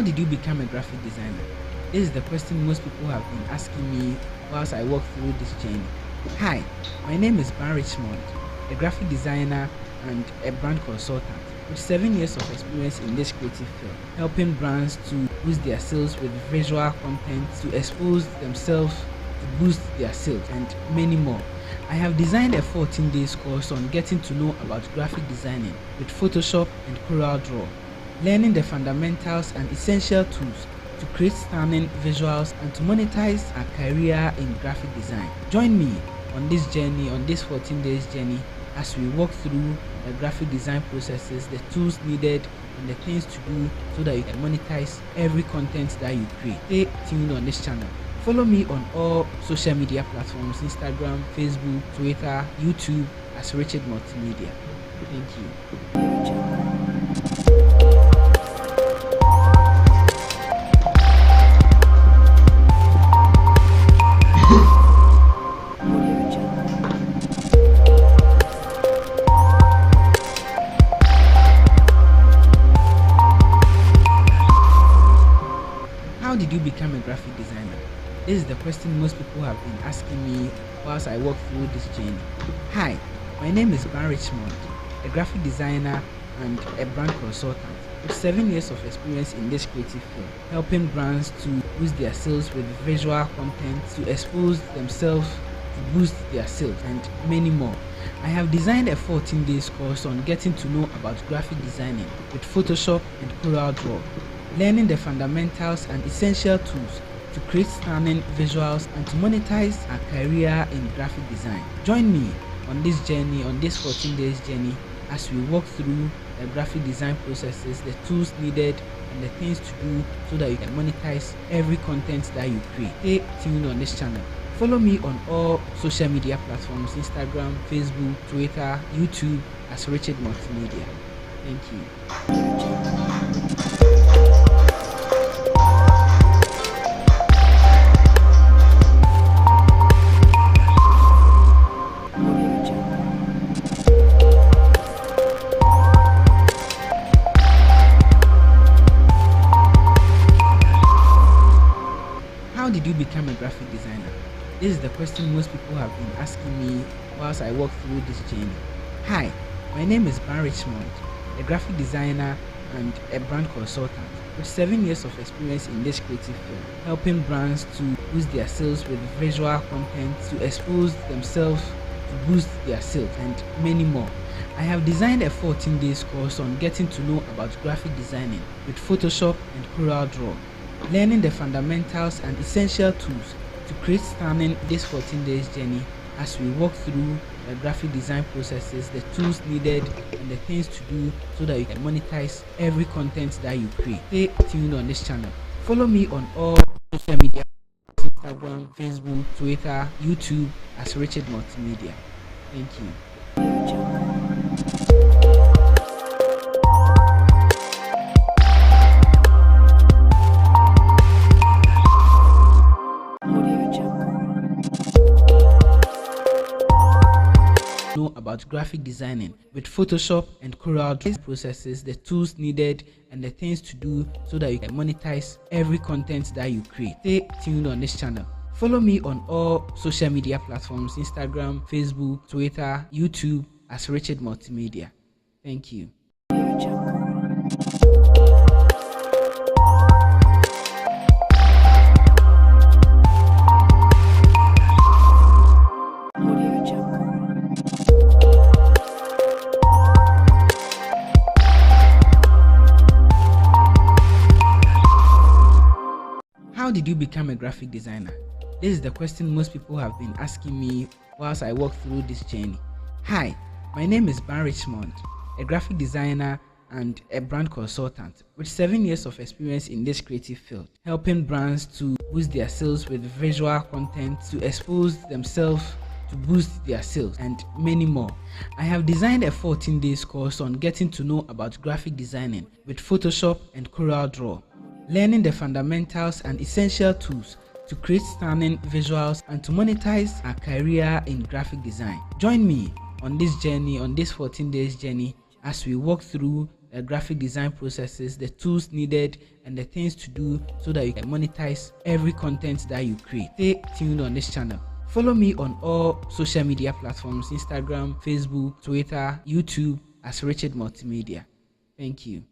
did you become a graphic designer? This is the question most people have been asking me whilst I walk through this journey. Hi, my name is Ben Richmond, a graphic designer and a brand consultant with 7 years of experience in this creative field, helping brands to boost their sales with visual content, to expose themselves, to boost their sales, and many more. I have designed a 14-day course on getting to know about graphic designing with Photoshop and CorelDRAW, learning the fundamentals and essential tools to create stunning visuals and to monetize a career in graphic design. Join me on this journey, on this 14 days journey, as we walk through the graphic design processes, the tools needed, and the things to do so that you can monetize every content that you create. Stay tuned on this channel. Follow me on all social media platforms: Instagram, Facebook, Twitter, YouTube as Richard Multimedia. Thank you. How did you become a graphic designer? This is the question most people have been asking me whilst I walk through this journey. Hi, my name is Ben Richmond, a graphic designer and a brand consultant with 7 years of experience in this creative field, helping brands to boost their sales with visual content, to expose themselves, to boost their sales, and many more. I have designed a 14-day course on getting to know about graphic designing with Photoshop and CorelDRAW, learning the fundamentals and essential tools to create stunning visuals and to monetize a career in graphic design. Join me on this journey, on this 14 days journey, as we walk through the graphic design processes, the tools needed, and the things to do so that you can monetize every content that you create. Stay tuned on this channel. Follow me on all social media platforms: Instagram, Facebook, Twitter, YouTube as Richard Multimedia. Thank you. How did you become a graphic designer? This is the question most people have been asking me whilst I walk through this journey. Hi, my name is Ben Richmond, a graphic designer and a brand consultant with 7 years of experience in this creative field, helping brands to boost their sales with visual content, to expose themselves, to boost their sales, and many more. I have designed a 14-day course on getting to know about graphic designing with Photoshop and CorelDRAW, learning the fundamentals and essential tools to create stunning this 14 days journey as we walk through the graphic design processes, the tools needed, and the things to do so that you can monetize every content that you create. Stay tuned on this channel. Follow me on all social media: Instagram, Facebook, Twitter, YouTube as Richard Multimedia. Thank you. Know about graphic designing with Photoshop and CorelDRAW processes, the tools needed, and the things to do so that you can monetize every content that you create. Stay tuned on this channel. Follow me on all social media platforms: Instagram, Facebook, Twitter, YouTube as Richard Multimedia. Thank you. How did you become a graphic designer? This is the question most people have been asking me whilst I walk through this journey. Hi, my name is Ben Richmond, a graphic designer and a brand consultant with 7 years of experience in this creative field, helping brands to boost their sales with visual content, to expose themselves, to boost their sales, and many more. I have designed a 14-day course on getting to know about graphic designing with Photoshop and CorelDRAW, learning the fundamentals and essential tools to create stunning visuals and to monetize a career in graphic design. Join me on this journey, on this 14 days journey, as we walk through graphic design processes, the tools needed, and the things to do so that you can monetize every content that you create. Stay tuned on this channel. Follow me on all social media platforms: Instagram, Facebook, Twitter, YouTube as Richard Multimedia. Thank you.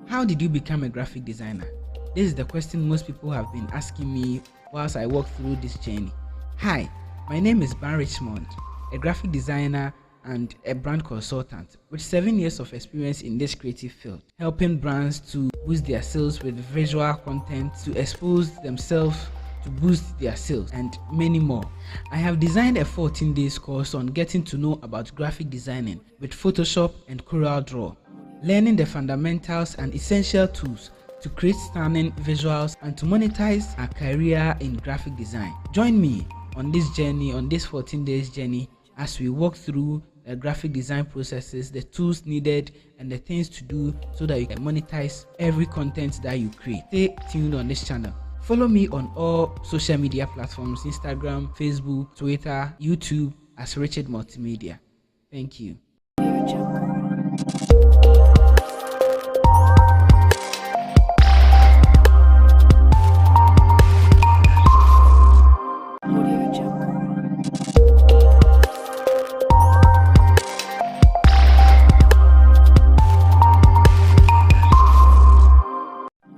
How did you become a graphic designer? This is the question most people have been asking me whilst I walk through this journey. Hi, my name is Ben Richmond, a graphic designer and a brand consultant with 7 years of experience in this creative field, helping brands to boost their sales with visual content, to expose themselves to boost their sales, and many more. I have designed a 14 days course on getting to know about graphic designing with Photoshop and CorelDRAW, learning the fundamentals and essential tools to create stunning visuals and to monetize a career in graphic design. Join me on this journey, on this 14 days journey, as we walk through the graphic design processes, the tools needed, and the things to do so that you can monetize every content that you create. Stay tuned on this channel. Follow me on all social media platforms: Instagram, Facebook, Twitter, YouTube as Richard Multimedia. Thank you.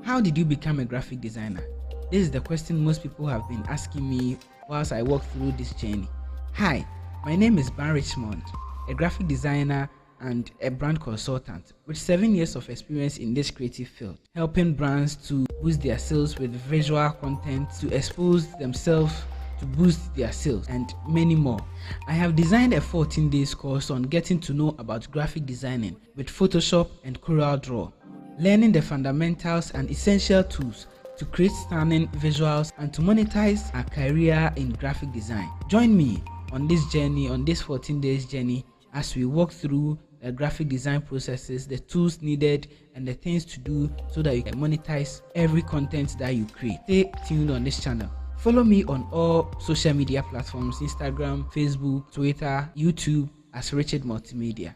How did you become a graphic designer? This is the question most people have been asking me whilst I walk through this journey. Hi, my name is Ben Richmond, a graphic designer and a brand consultant with 7 years of experience in this creative field, helping brands to boost their sales with visual content, to expose themselves to boost their sales, and many more. I have designed a 14 days course on getting to know about graphic designing with Photoshop and CorelDRAW, learning the fundamentals and essential tools to create stunning visuals and to monetize a career in graphic design. Join me on this journey, on this 14 days journey, as we walk through the graphic design processes, the tools needed, and the things to do so that you can monetize every content that you create. Stay tuned on this channel. Follow me on all social media platforms: Instagram, Facebook, Twitter, YouTube as Richard Multimedia.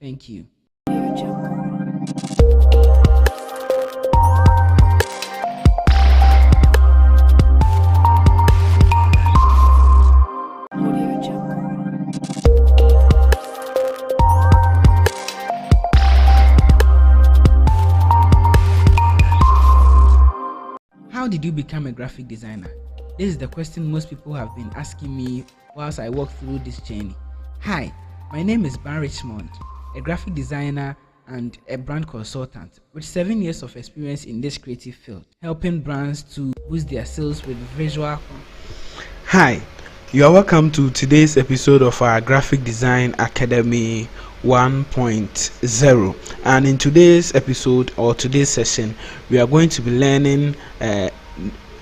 Thank you. How did you become a graphic designer? This is the question most people have been asking me whilst I walk through this journey. Hi, my name is Ben Richmond, a graphic designer and a brand consultant with 7 years of experience in this creative field, helping brands to boost their sales with visual. Hi, you are welcome to today's episode of our Graphic Design Academy 1.0, and in today's episode or today's session we are going to be learning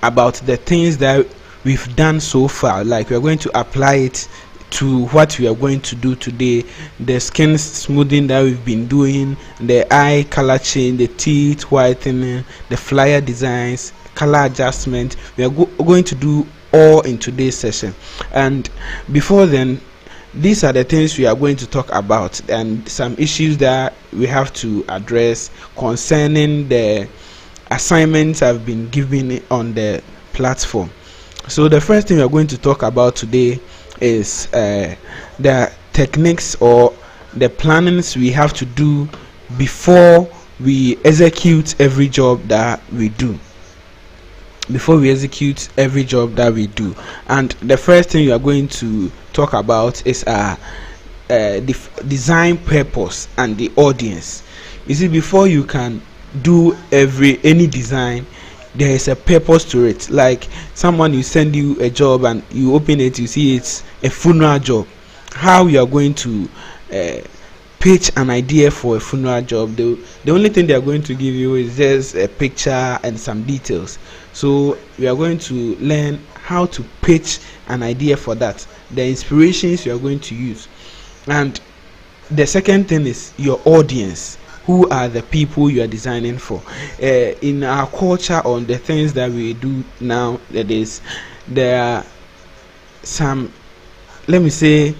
about the things that we've done so far. Like, we are going to apply it to what we are going to do today: the skin smoothing that we've been doing, the eye color change, the teeth whitening, the flyer designs, color adjustment. We are going to do all in today's session. And before then, these are the things we are going to talk about and some issues that we have to address concerning the assignments I've been given on the platform. So the first thing we are going to talk about today is the techniques or the plannings we have to do before we execute every job that we do. And the first thing we are going to talk about is the design purpose and the audience. You see, before you can do any design, there is a purpose to it. Like, someone you send you a job and you open it, you see it's a funeral job. How you are going to pitch an idea for a funeral job? The only thing they are going to give you is just a picture and some details. So we are going to learn how to pitch an idea for that, the inspirations you are going to use. And the second thing is your audience. Who are the people you are designing for? In our culture, on the things that we do nowadays, there are some, let me say,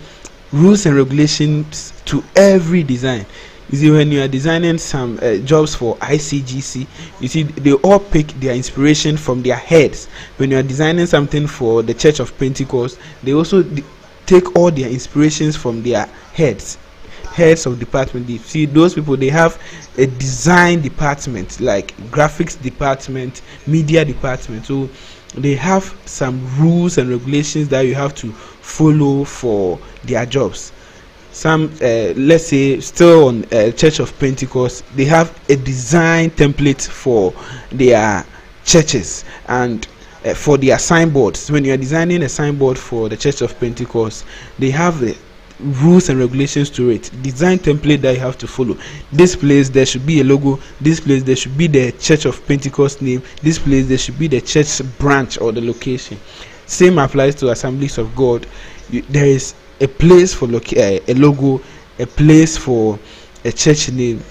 rules and regulations to every design. You see, when you are designing some jobs for ICGC, you see they all pick their inspiration from their heads. When you are designing something for the Church of Pentecost, they also take all their inspirations from their heads of department. You see, those people, they have a design department, like graphics department, media department. So they have some rules and regulations that you have to follow for their jobs. Some let's say still on Church of Pentecost, they have a design template for their churches and for their signboards. When you are designing a signboard for the Church of Pentecost, they have the rules and regulations to it, design template that you have to follow. This place there should be a logo, this place there should be the Church of Pentecost name, this place there should be the church branch or the location. Same applies to Assemblies of God. There is a place for a logo, a place for a church name,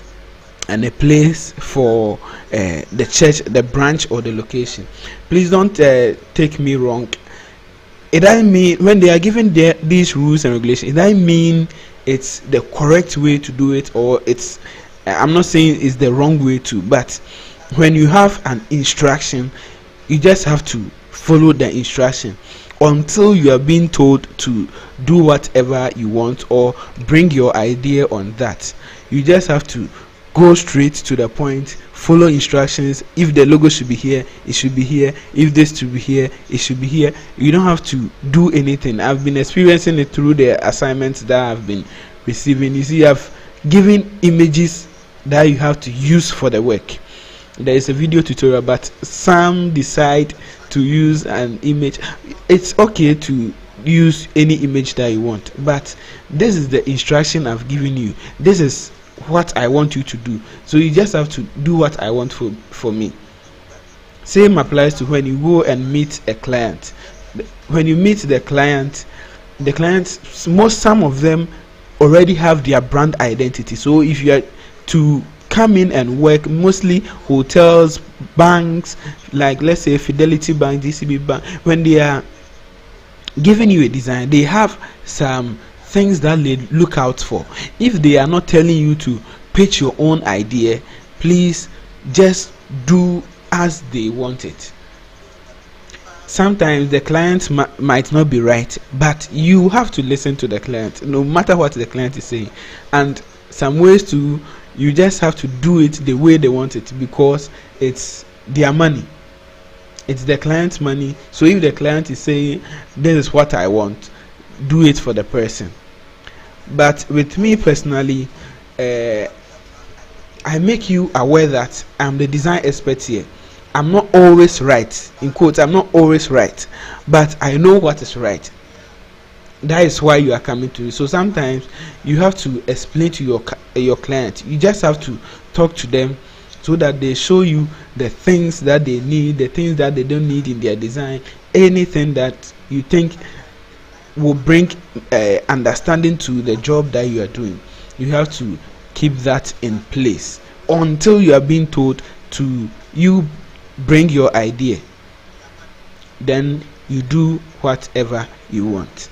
and a place for the church, the branch or the location. Please don't take me wrong. It doesn't mean when they are given these rules and regulations, it doesn't mean it's the correct way to do it, or it's I'm not saying it's the wrong way to, but when you have an instruction, you just have to follow the instruction until you are being told to do whatever you want or bring your idea on that. You just have to go straight to the point, follow instructions. If the logo should be here, it should be here. If this should be here, it should be here. You don't have to do anything. I've been experiencing it through the assignments that I've been receiving. You see, I've given images that you have to use for the work. There is a video tutorial, but some decide to use an image. It's okay to use any image that you want, but this is the instruction I've given you. This is what I want you to do, so you just have to do what I want for me. Same applies to when you go and meet a client. When you meet the client, some of them already have their brand identity. So if you are to come in and work, mostly hotels, banks, like let's say Fidelity Bank, DCB Bank, when they are giving you a design, they have some things that they look out for. If they are not telling you to pitch your own idea, please just do as they want it. Sometimes the client might not be right, but you have to listen to the client no matter what the client is saying. And some ways to, you just have to do it the way they want it, because it's their money, it's the client's money. So if the client is saying this is what I want, do it for the person. But with me personally, I make you aware that I'm the design expert here. I'm not always right, in quotes, I'm not always right, but I know what is right. That is why you are coming to me. So sometimes you have to explain to your client. You just have to talk to them so that they show you the things that they need, the things that they don't need in their design, anything that you think will bring understanding to the job that you are doing. You have to keep that in place until you are being told to you bring your idea. Then you do whatever you want.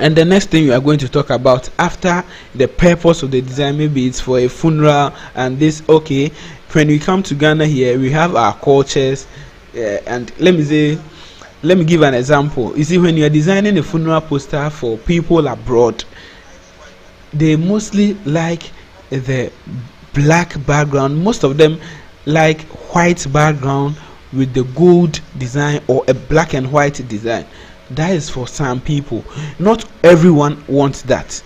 And the next thing we are going to talk about, after the purpose of the design, maybe it's for a funeral and this, okay, when we come to Ghana here, we have our cultures, and let me give an example. You see, when you are designing a funeral poster for people abroad, they mostly like the black background. Most of them like white background with the gold design or a black and white design. That is for some people. Not everyone wants that.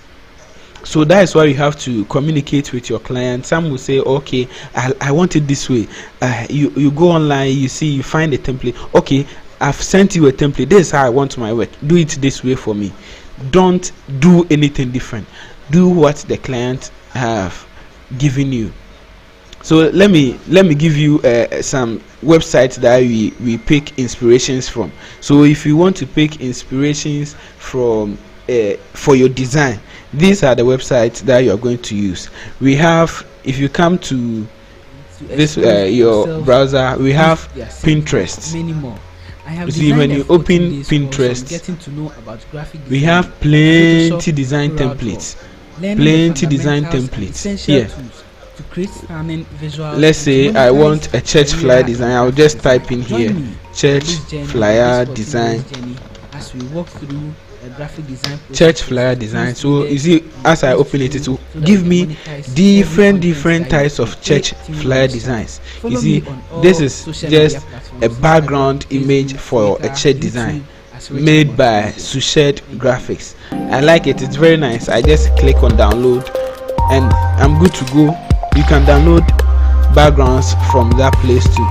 So that is why you have to communicate with your client. Some will say, okay, I want it this way. You go online, you see, you find a template. Okay, I've sent you a template. This is how I want my work. Do it this way for me. Don't do anything different. Do what the client have given you. So let me give you some websites that we pick inspirations from. So if you want to pick inspirations from for your design, these are the websites that you are going to use. We have, if you come to to this expose your themselves browser, we have with their Pinterest. many more. I have You see, when designed you a 14 open days course on Pinterest, getting to know about graphic we design, have plenty Photoshop, design Corel Draw, templates. learning the Plenty design fundamentals and templates essential here. tools to create stunning visuals. Let's and to say I want monetize a church career flyer in design. I'll graphic just design. type in Join here, me on church this journey, flyer this 14 design, days journey, as we walk through a graphic design process church flyer design. So you see, as I open it, it will so that give we me can monetize different every content that types you of create church during flyer your study. designs. You Follow see, me on all this is social just media platforms, a Instagram, background image Facebook, for a Twitter, church YouTube, design as Richard made by Montenegro. Sushed Graphics. I like it, it's very nice. I just click on download and I'm good to go. You can download backgrounds from that place too.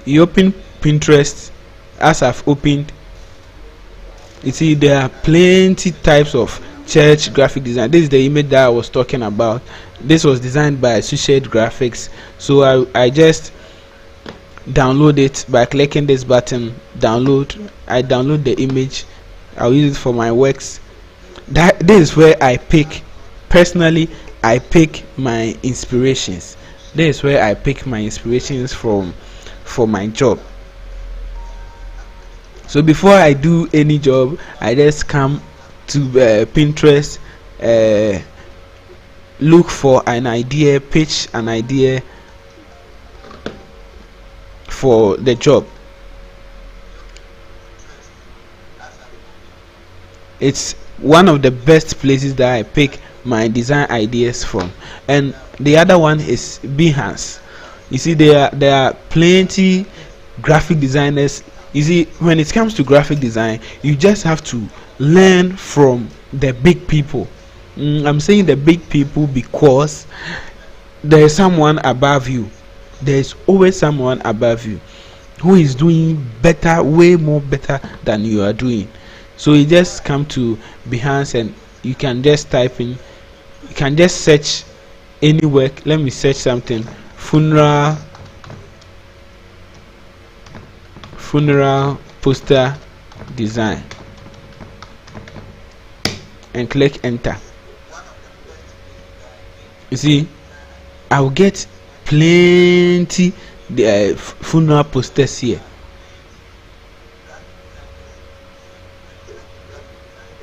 You open Pinterest. As I've opened, you see there are plenty types of church graphic design. This is the image that I was talking about. This was designed by Sushed Graphics. So I just download it by clicking this button, download. I download the image. I'll use it for my works. This is where I pick, personally I pick my inspirations. This is where I pick my inspirations from for my job. So before I do any job, I just come to Pinterest, look for an idea, pitch an idea for the job. It's one of the best places that I pick my design ideas from. And the other one is Behance. You see, there are plenty graphic designers. You see, when it comes to graphic design, you just have to learn from the big people. I'm saying the big people because there is someone above you. There is always someone above you who is doing better, way more better than you are doing. So you just come to Behance and you can just type in, you can just search any work. Let me search something: funeral poster design, and click enter. You see, I will get plenty the funeral posters here.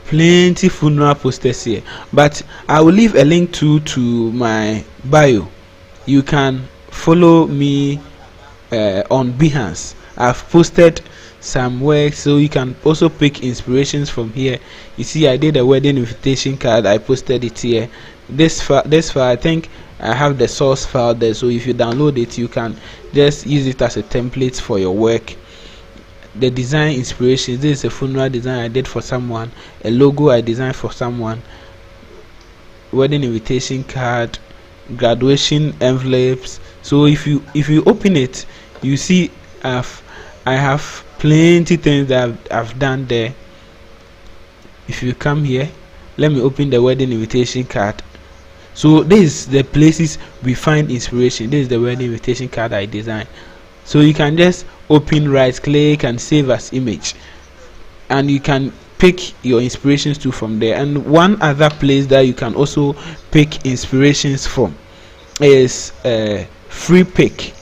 Plenty funeral posters here, but I will leave a link to my bio. You can follow me on Behance. I've posted some work, so you can also pick inspirations from here. You see, I did a wedding invitation card. I posted it here. This file, I think I have the source file there, so if you download it, you can just use it as a template for your work. The design inspirations: this is a funeral design I did for someone, a logo I designed for someone, wedding invitation card, graduation envelopes. So if you open it, you see I have plenty things that I've done there. If you come here, let me open the wedding invitation card. So this is the places we find inspiration. This is the wedding invitation card I designed. So you can just open, right click and save as image, and you can pick your inspirations too from there. And one other place that you can also pick inspirations from is Freepik.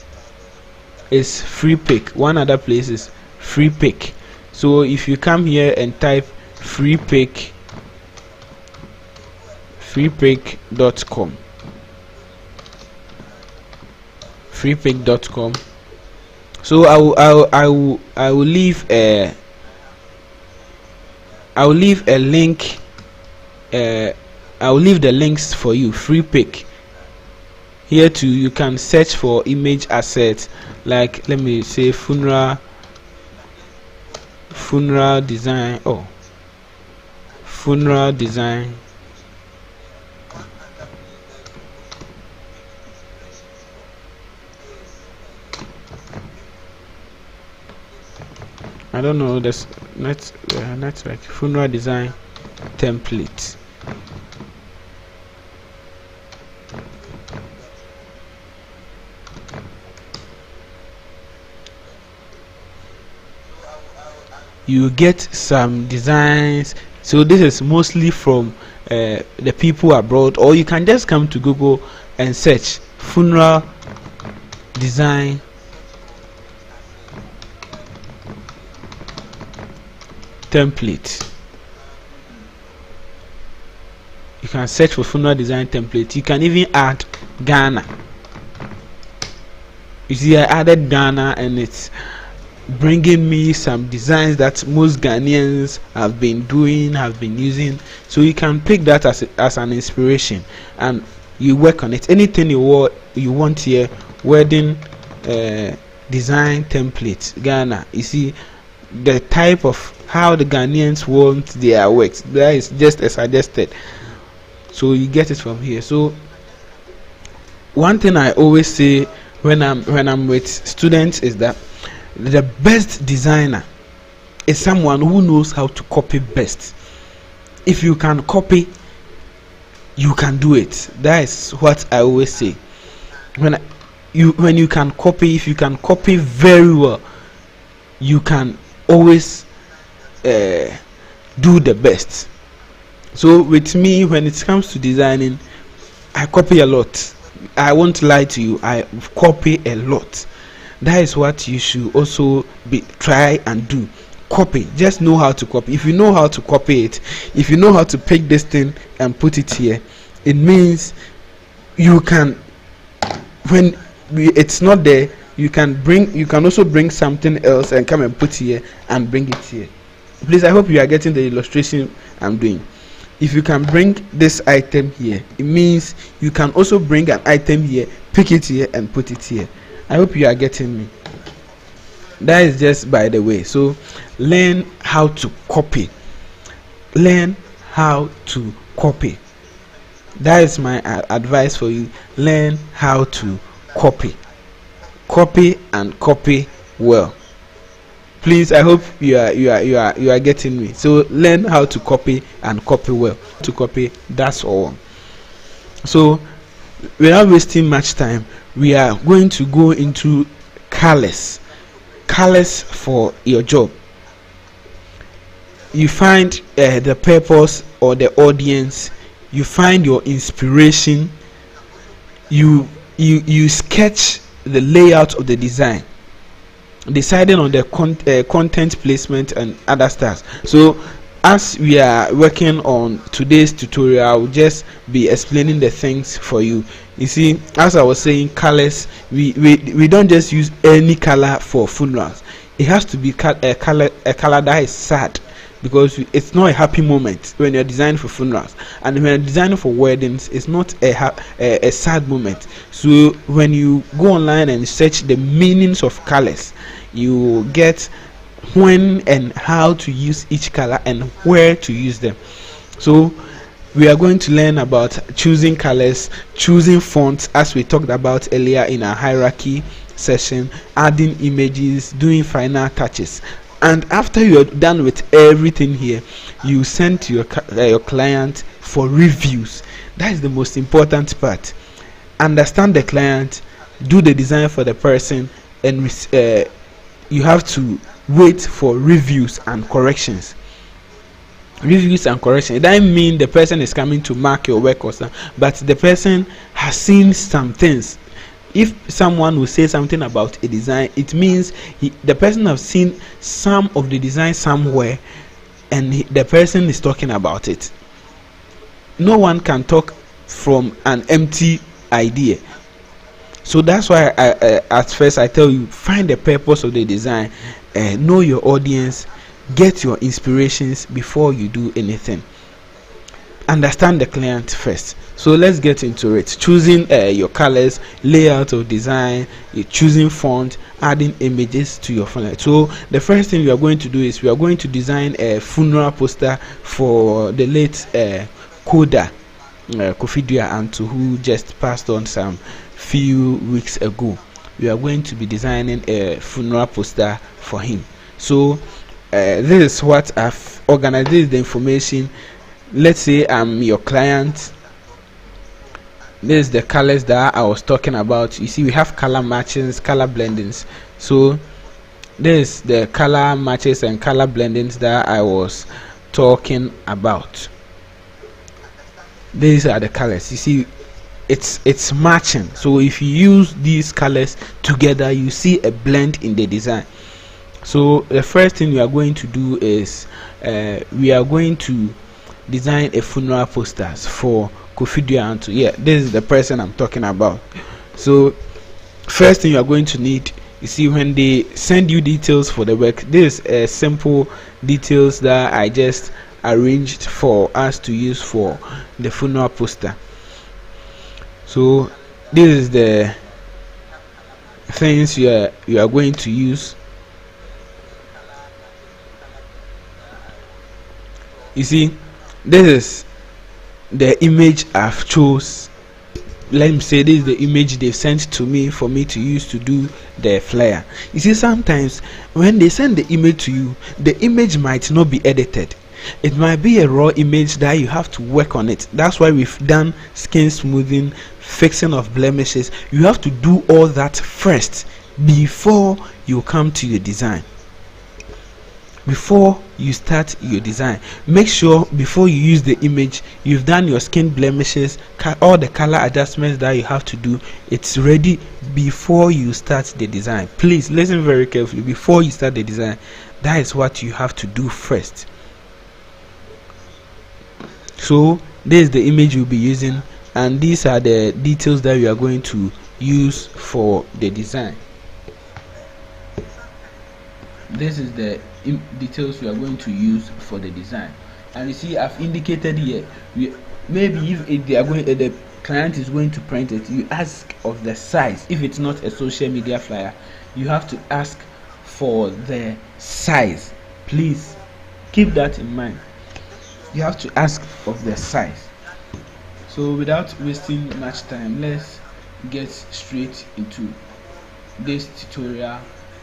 One other place is Freepik. So if you come here and type Freepik, freepik.com, freepik.com. So I will leave a link. I will leave the links for you. Freepik. Here too, you can search for image assets, like let me say funeral design. Funeral design. I don't know this network funeral design template. You get some designs. So this is mostly from the people abroad, or you can just come to Google and search funeral design template. You can search for funeral design template. You can even add Ghana. You see, I added Ghana, and it's bringing me some designs that most Ghanaians have been doing, have been using. So you can pick that as an inspiration, and you work on it. Anything you want here, wedding design template Ghana. You see the type of how the Ghanaians want their works. That is just a suggested, so you get it from here. So one thing I always say when I'm with students is that the best designer is someone who knows how to copy best. If you can copy, you can do it. That is what I always say. When you can copy, if you can copy very well, you can always do the best. So with me, when it comes to designing, I copy a lot. I won't lie to you, I copy a lot. That is what you should also try and do. Copy. Just know how to copy. If you know how to copy it, if you know how to pick this thing and put it here, it means you can, when it's not there, you can also bring something else and come and put here and bring it here. Please, I hope you are getting the illustration I'm doing. If you can bring this item here, it means you can also bring an item here, pick it here and put it here. I hope you are getting me. That is just by the way. So learn how to copy. Learn how to copy. That is my advice for you. Learn how to copy. Copy and copy well. Please, I hope you are getting me. So learn how to copy and copy well. To copy, that's all. So without wasting much time, we are going to go into colors for your job. You find the purpose or the audience, you find your inspiration, you sketch the layout of the design, deciding on the content placement and other stuff. So as we are working on today's tutorial, I will just be explaining the things for you. You see, as I was saying, colors, we don't just use any color for funerals. It has to be a color that is sad, because it's not a happy moment when you're designing for funerals, and when you're designing for weddings, it's not a sad moment. So when you go online and search the meanings of colors, you get when and how to use each color and where to use them. So we are going to learn about choosing colors, choosing fonts, as we talked about earlier in our hierarchy session, adding images, doing final touches. And after you're done with everything here, you send to your client for reviews. That is the most important part. Understand the client, do the design for the person, and you have to wait for reviews and corrections. Reviews and corrections, it doesn't mean the person is coming to mark your work or something, but the person has seen some things. If someone will say something about a design, it means the person has seen some of the design somewhere, and the person is talking about it. No one can talk from an empty idea. So that's why at first I tell you, find the purpose of the design, know your audience, get your inspirations before you do anything. Understand the client first. So let's get into it. Choosing your colors, layout of design, choosing font, adding images to your funnel. So the first thing we are going to do is we are going to design a funeral poster for the late Koda Kofi Antu, who just passed on some few weeks ago. We are going to be designing a funeral poster for him. So this is what I've organized. This is the information. Let's say I'm your client. This is the colors that I was talking about. You see, we have color matchings, color blendings. So this is the color matches and color blendings that I was talking about. These are the colors. You see, it's matching. So if you use these colors together, you see a blend in the design. So the first thing we are going to do is we are going to design a funeral posters for Kofi Duanto. Yeah, this is the person I'm talking about. So first thing you are going to need, you see, when they send you details for the work, this is simple details that I just arranged for us to use for the funeral poster. So this is the things you are going to use. You see, this is the image I've chose. Let me say this is the image they've sent to me for me to use to do the flyer. You see, sometimes when they send the image to you, the image might not be edited. It might be a raw image that you have to work on it. That's why we've done skin smoothing, fixing of blemishes. You have to do all that first before you come to your design. Before you start your design, make sure before you use the image, you've done your skin blemishes, all the color adjustments that you have to do. It's ready before you start the design. Please listen very carefully. Before you start the design, that is what you have to do first. So this is the image you'll be using, and these are the details that we are going to use for the design. This is the details we are going to use for the design, and you see I've indicated here. Maybe if they are going, the client is going to print it, you ask of the size. If it's not a social media flyer, you have to ask for the size. Please keep that in mind. You have to ask of the size. So without wasting much time, let's get straight into this tutorial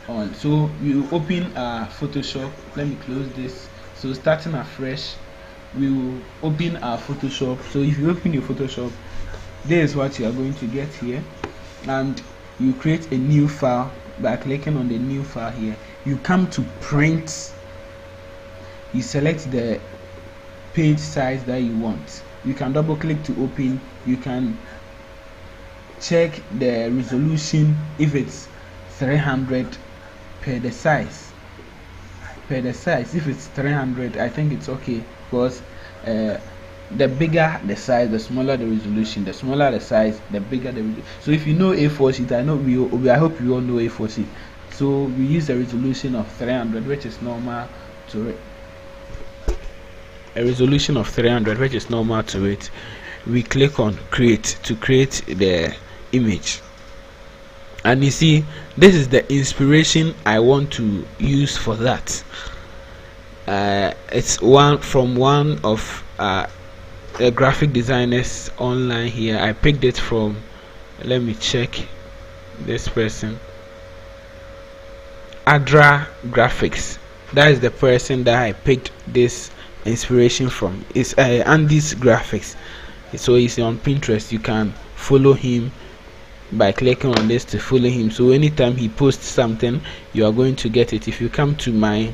on. So we will open our Photoshop. Let me close this. So starting afresh, we will open our Photoshop. So if you open your Photoshop, this is what you are going to get here, and you create a new file by clicking on the new file here. You come to print, you select the page size that you want. You can double click to open. You can check the resolution. If it's 300 per the size, if it's 300, I think it's okay, because the bigger the size, the smaller the resolution. The smaller the size, the bigger the resolution. So if you know A4 sheet, I hope you all know A4 sheet. So we use a resolution of 300, which is normal to it. A resolution of 300, which is normal to it. We click on create to create the image, and you see this is the inspiration I want to use for that. It's from one of the graphic designers online here. I picked it from, let me check this person, Adra Graphics. That is the person that I picked this inspiration from. It's Andy's Graphics. So he's on Pinterest. You can follow him by clicking on this to follow him. So anytime he posts something, you are going to get it. If you come to my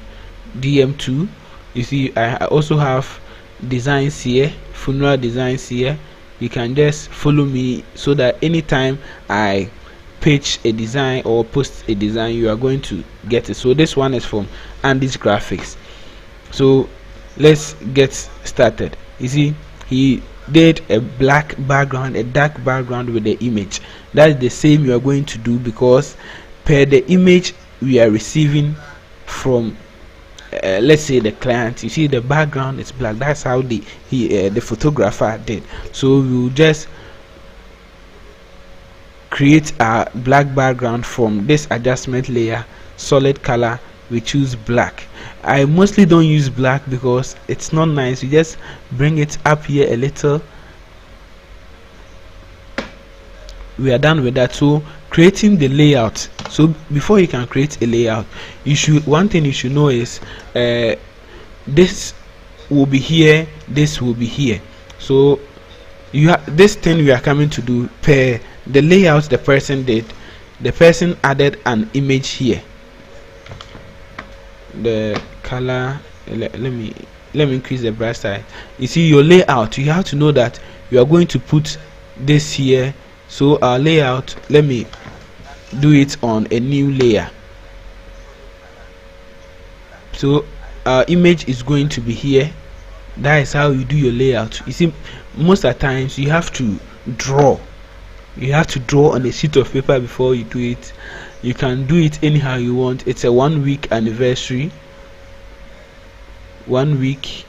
DM2, you see I also have designs here, funeral designs here. You can just follow me so that anytime I pitch a design or post a design, you are going to get it. So this one is from Andy's Graphics. So let's get started. You see, he did a black background, a dark background with the image. That's the same you are going to do, because per the image we are receiving from let's say the client, you see the background is black. That's how the photographer did. So we will just create a black background from this adjustment layer, solid color. We choose black. I mostly don't use black because it's not nice. You just bring it up here a little. We are done with that. So creating the layout, So before you can create a layout, one thing you should know is this will be here, this will be here. So this thing we are coming to do per the layout the person did. The person added an image here. The color, let me increase the brush size. You see, your layout, you have to know that you are going to put this here. So our layout, let me do it on a new layer. So our image is going to be here. That is how you do your layout. You see, most of the times you have to draw. You have to draw on a sheet of paper before you do it. You can do it anyhow you want. It's a 1 week anniversary. 1 week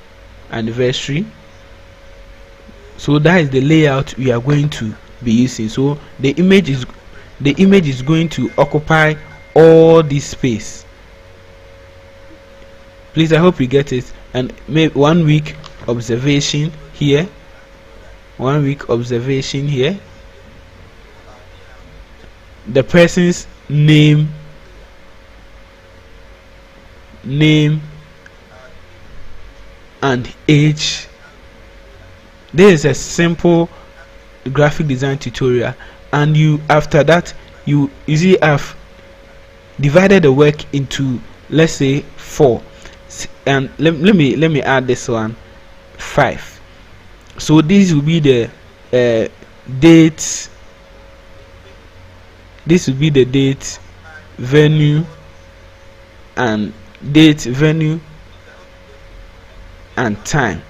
anniversary. So that is the layout we are going to be using. So the image is going to occupy all this space. Please, I hope you get it. And maybe 1 week observation here. 1 week observation here. The person's name and age. This is a simple graphic design tutorial, and after that you see I've divided the work into, let's say, 4, and let me add this one, 5. So this will be the date. This will be the date, venue, and and time.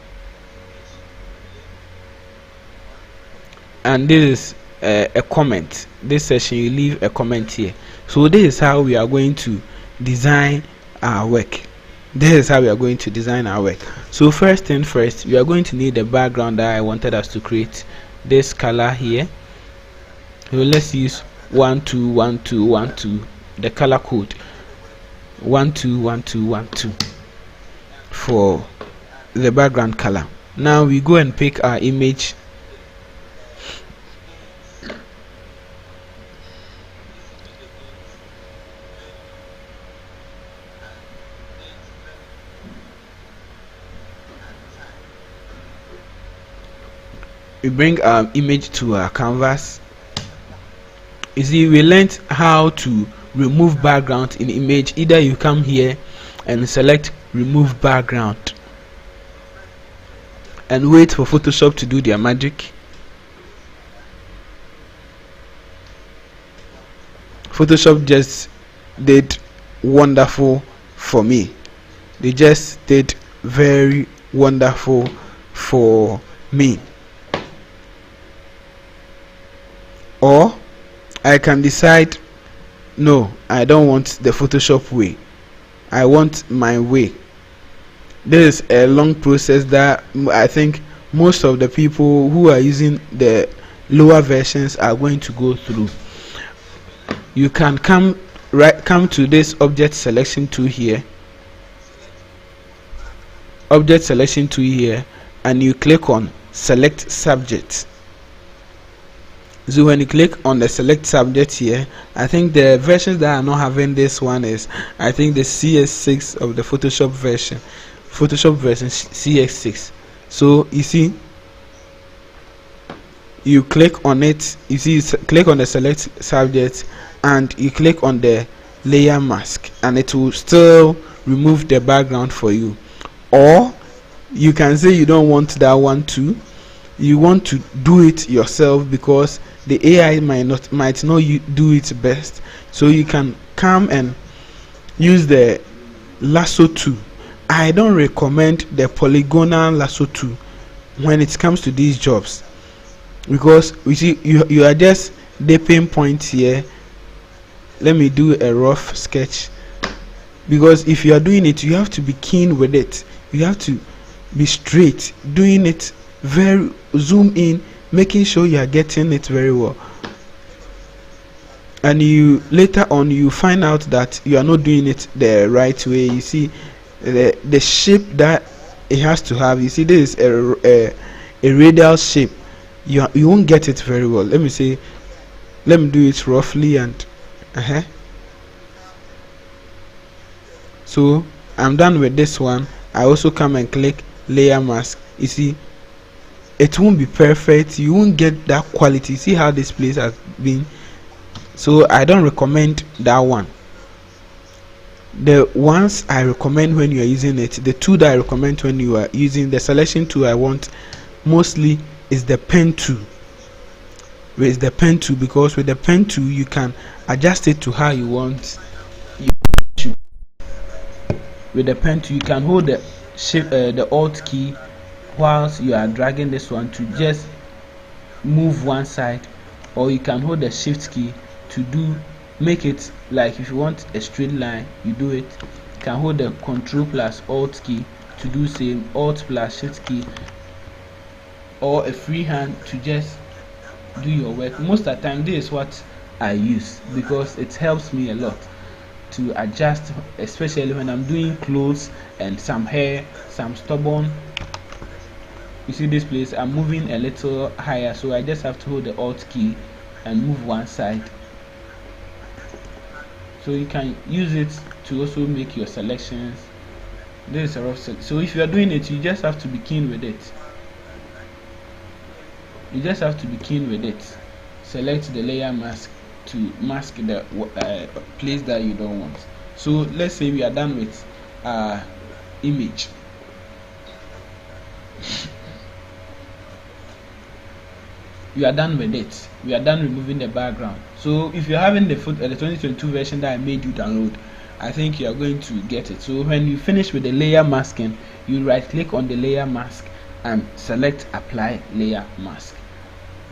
And this is a comment. This session, you leave a comment here. So this is how we are going to design our work. So first thing first, we are going to need the background that I wanted us to create. This color here. So let's use 121212, the color code 121212 for the background color. Now we go and pick our image. We bring our image to our canvas. You see, we learned how to remove background in image. Either you come here and select remove background and wait for Photoshop to do their magic. Photoshop just did wonderful for me. They just did very wonderful for me. Or I can decide, no, I don't want the Photoshop way, I want my way. This is a long process that I think most of the people who are using the lower versions are going to go through. You can come to this object selection tool here, and you click on select subject. So when you click on the select subject here, I think the versions that are not having this one is, I think, the CS6 of the Photoshop version CS6. So you see, you click on it, you see, you click on the select subject and you click on the layer mask, and it will still remove the background for you. Or you can say you don't want that one too, you want to do it yourself because the AI might not do it best. So you can come and use the lasso tool. I don't recommend the polygonal lasso tool when it comes to these jobs, because we see you are just dipping points here. Let me do a rough sketch, because if you are doing it, you have to be keen with it. You have to be straight, doing it very zoom in, making sure you are getting it very well. And you later on you find out that you are not doing it the right way. You see the shape that it has to have. You see, this is a radial shape. You won't get it very well. Let me do it roughly, and So I'm done with this one. I also come and click layer mask. You see, it won't be perfect, you won't get that quality. See how this place has been. So I don't recommend that one. The ones I recommend when you are using it, the two that I recommend when you are using the selection tool I want mostly is the pen tool. With the pen tool, because with the pen tool you can adjust it to how you want. With the pen tool you can hold the shift the alt key whilst you are dragging this one to just move one side, or you can hold the shift key to make it like if you want a straight line, you do it. You can hold the control plus alt key to do same, alt plus shift key, or a free hand to just do your work. Most of the time this is what I use because it helps me a lot to adjust, especially when I'm doing clothes and some hair, some stubborn. You see this place, I'm moving a little higher, so I just have to hold the alt key and move one side. So you can use it to also make your selections. This is a rough so if you are doing it, you just have to be keen with it. You just have to be keen with it. Select the layer mask to mask the place that you don't want. So let's say we are done with image. We are done with it. We are done removing the background. So if you're having the 2022 version that I made you download, I think you are going to get it. So when you finish with the layer masking, you right click on the layer mask and select apply layer mask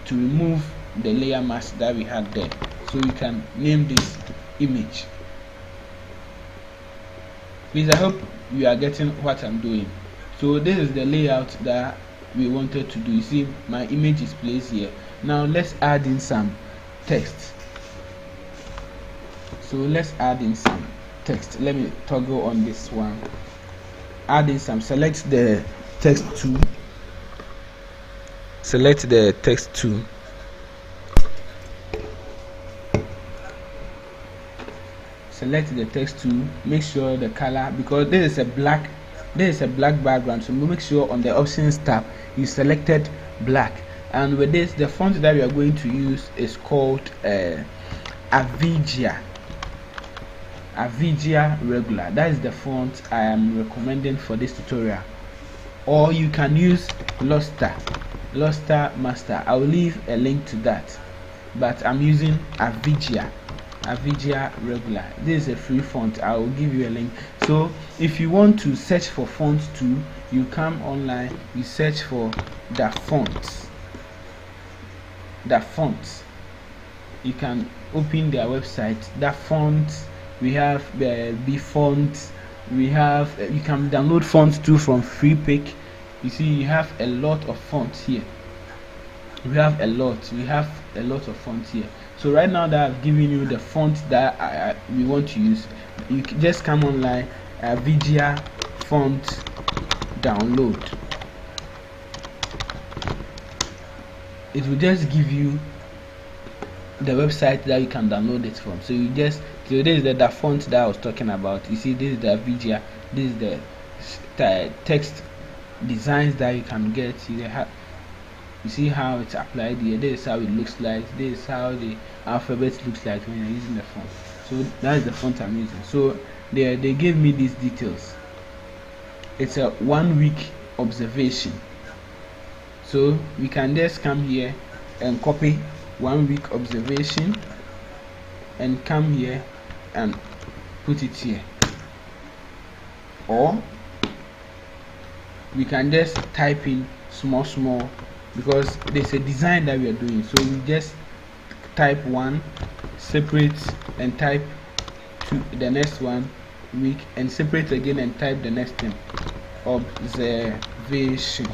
to remove the layer mask that we had there. So you can name this image. Please, I hope you are getting what I'm doing. So this is the layout that we wanted to do. You see my image is placed here. Now let's add in some text. So let's add in some text. Let me toggle on this one. Add in some. Select the text tool. Select the text tool. Select the text tool. Make sure the color, because this is a black background, so make sure on the options tab you selected black. And with this, the font that we are going to use is called Avigia Regular. That is the font I am recommending for this tutorial. Or you can use Lustre Master. I will leave a link to that, but I'm using Avigia Regular. This is a free font. I will give you a link. So if you want to search for fonts too, you come online, you search for the fonts. You can open their website. The fonts, we have the Bfont, we have you can download fonts too from Freepik. You see, you have a lot of fonts here. We have a lot of fonts here. So right now that I've given you the font that we want to use, you can just come online, Avigia font download. It will just give you the website that you can download it from. So you just, so this is the font that I was talking about. You see, this is the Avigia, this is the text designs that you can get. You see how it's applied here. This is how it looks like. This is how the alphabet looks like when you're using the font. So that is the font I'm using. So they gave me these details. It's a 1 week observation. So we can just come here and copy 1 week observation and come here and put it here. Or we can just type in small, because there's a design that we are doing. So we just type 1, separate, and type 2, the next one, week, and separate again and type the next thing, observation.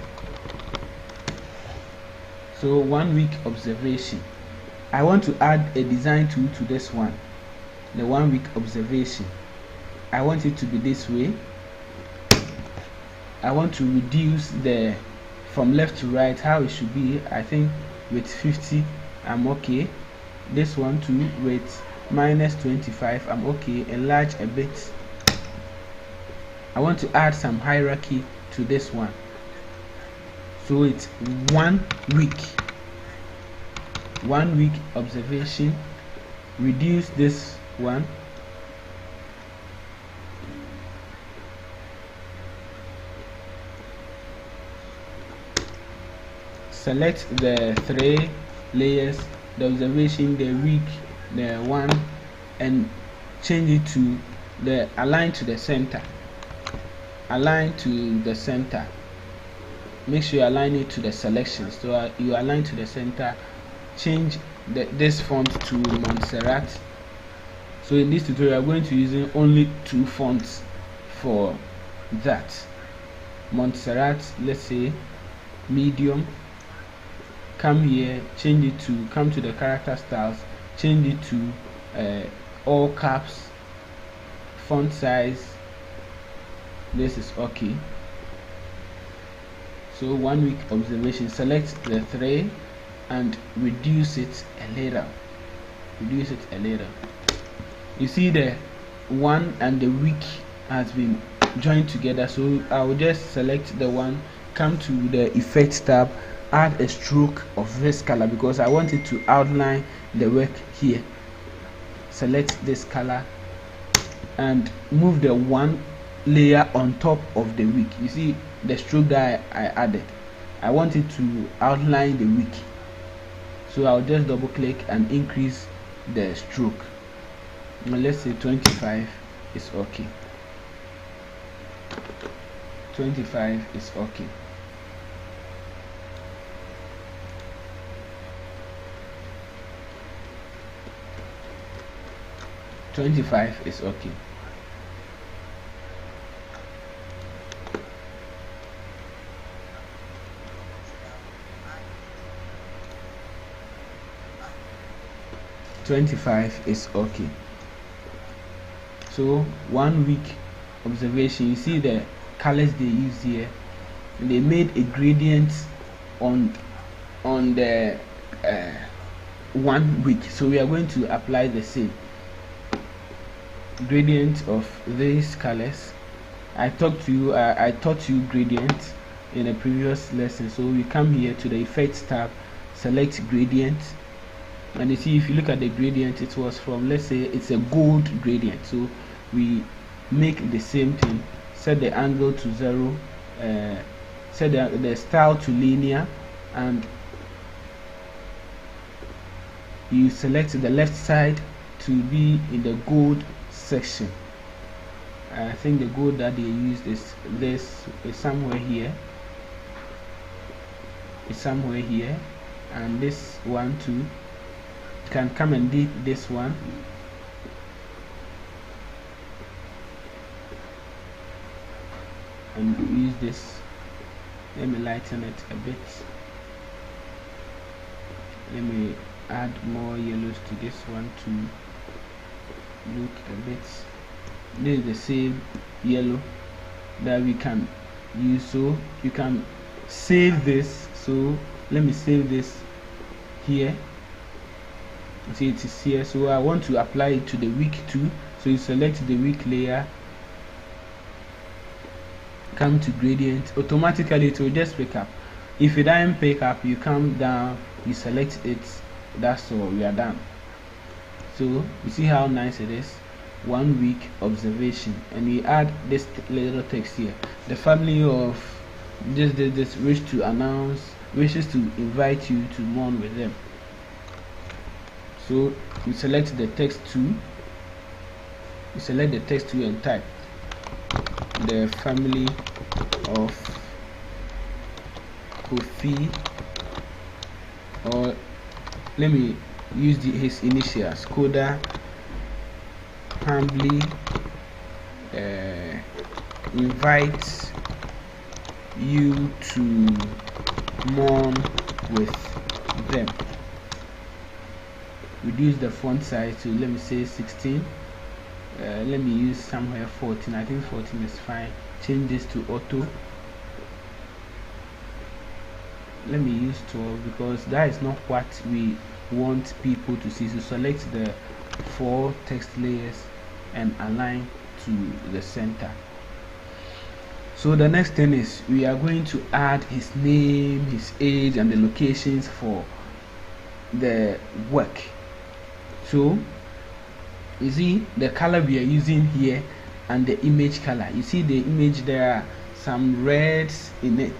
So 1 week observation. I want to add a design tool to this one, the 1 week observation. I want it to be this way. I want to reduce the from left to right how it should be. I think with 50 I'm okay. This one too with -25 I'm okay. Enlarge a bit. I want to add some hierarchy to this one. So it's 1 week. 1 week observation. Reduce this one. Select the 3 layers, the observation, the week, the one, and change it to the align to the center. Align to the center. Make sure you align it to the selection. So you align to the center. Change this font to Montserrat. So in this tutorial, I'm going to be using only 2 fonts for that. Montserrat, let's say medium. Come here, change it to, come to the character styles, change it to all caps, font size. This is okay. So 1 week observation, select the 3 and reduce it a little. Reduce it a little. You see the 1 and the week has been joined together, so I will just select the 1, come to the effects tab, add a stroke of this color because I want it to outline the work here. Select this color and move the 1 layer on top of the week. You see the stroke that I added. I want it to outline the week, so I'll just double click and increase the stroke. Now let's say 25 is okay. 25 is okay. $25 is okay. $25 is okay. So 1 week observation, you see the colors they use here. They made a gradient on the 1 week, so we are going to apply the same gradient of these colors. I taught you gradient in a previous lesson. So we come here to the effects tab, select gradient, and you see if you look at the gradient, it was from, let's say it's a gold gradient, so we make the same thing. Set the angle to 0, set the style to linear, and you select the left side to be in the gold section. I think the gold that they used is somewhere here. It's somewhere here, and this one too. You can come and dip this one. And use this. Let me lighten it a bit. Let me add more yellows to this one to look a bit. This is the same yellow that we can use, so you can save this. So let me save this here. See, it is here, so I want to apply it to the week too. So you select the week layer, come to gradient, automatically it will just pick up. If it doesn't pick up, you come down, you select it, that's all, we are done. So you see how nice it is. 1 week observation, and we add this little text here. The family of this wishes to invite you to mourn with them. So you select the text too. You select the text too and type the family of Kofi, or let me use his initials, Koda, humbly invite you to mourn with them. Reduce the font size to, let me say 16. Let me use somewhere 14. I think 14 is fine. Change this to auto. Let me use 12 because that is not what we want people to see. So select the 4 text layers and align to the center. So the next thing is we are going to add his name, his age, and the locations for the work. So you see the color we are using here and the image color. You see the image, there are some reds in it.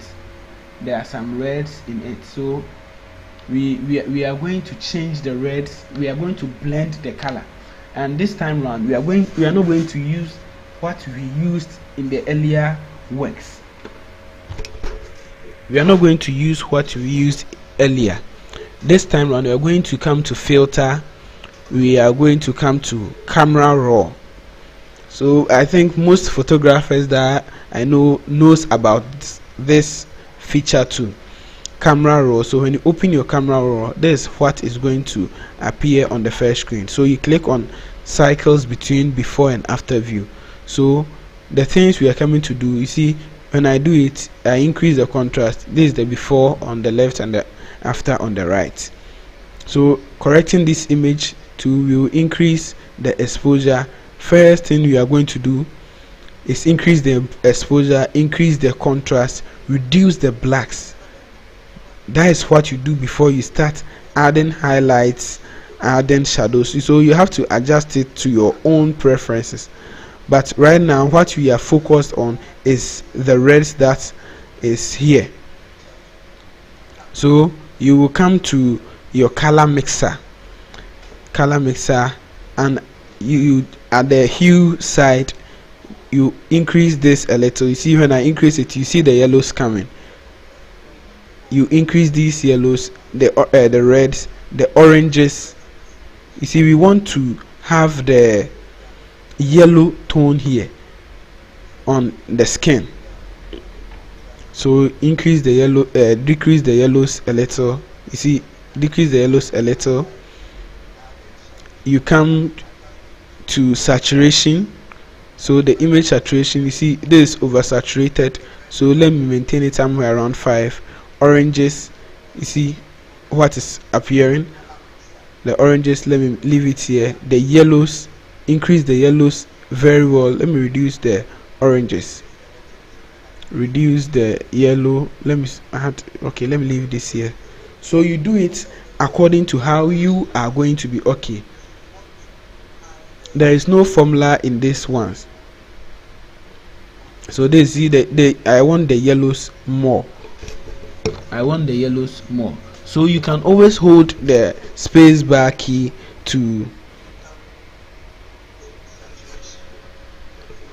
So we are going to change the reds. We are going to blend the color, and this time round we are not going to use what we used in the earlier works. We are not going to use what we used earlier. This time round we are going to come to filter. We are going to come to camera raw. So I think most photographers that I know knows about this feature too, camera raw. So when you open your camera raw, this is what is going to appear on the first screen. So you click on cycles between before and after view. So the things we are coming to do, you see, when I do it, I increase the contrast. This is the before on the left and the after on the right. So correcting this image to will increase the exposure. First thing we are going to do is increase the exposure, increase the contrast, reduce the blacks. That is what you do before you start adding highlights, adding shadows. So you have to adjust it to your own preferences. But right now what we are focused on is the reds that is here. So you will come to your color mixer, and you at the hue side you increase this a little. You see, when I increase it, you see the yellows coming. You increase these yellows, the reds, the oranges. You see, we want to have the yellow tone here on the skin. So increase the yellow, decrease the yellows a little. You see, decrease the yellows a little. You come to saturation. So the image saturation, you see this is oversaturated, so let me maintain it somewhere around 5. Oranges, you see what is appearing, the oranges, let me leave it here. The yellows, increase the yellows very well. Let me reduce the oranges, reduce the yellow. Let me leave this here. So you do it according to how you are going to be okay. There is no formula in this ones. So they see I want the yellows more. So you can always hold the space bar key to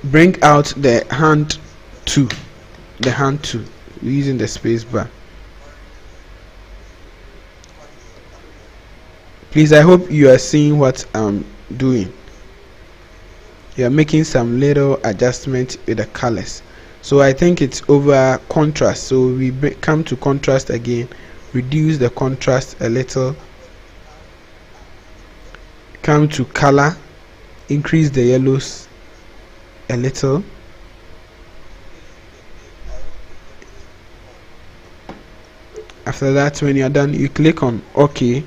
bring out the hand to using the space bar. Please, I hope you are seeing what I'm doing. You are making some little adjustment with the colors. So I think it's over contrast. So we come to contrast again, reduce the contrast a little, come to color, increase the yellows a little, after that, when you are done, you click on OK,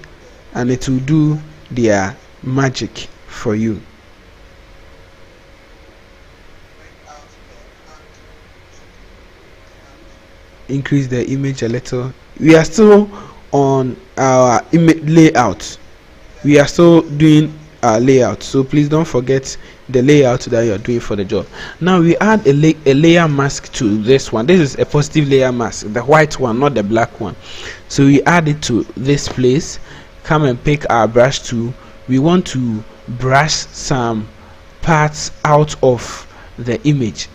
and it will do their magic for you. Increase the image a little. We are still on our image layout. We are still doing our layout, so please don't forget the layout that you are doing for the job. Now we add a layer mask to this one. This is a positive layer mask, the white one, not the black one. So we add it to this place. Come and pick our brush tool. We want to brush some parts out of the image.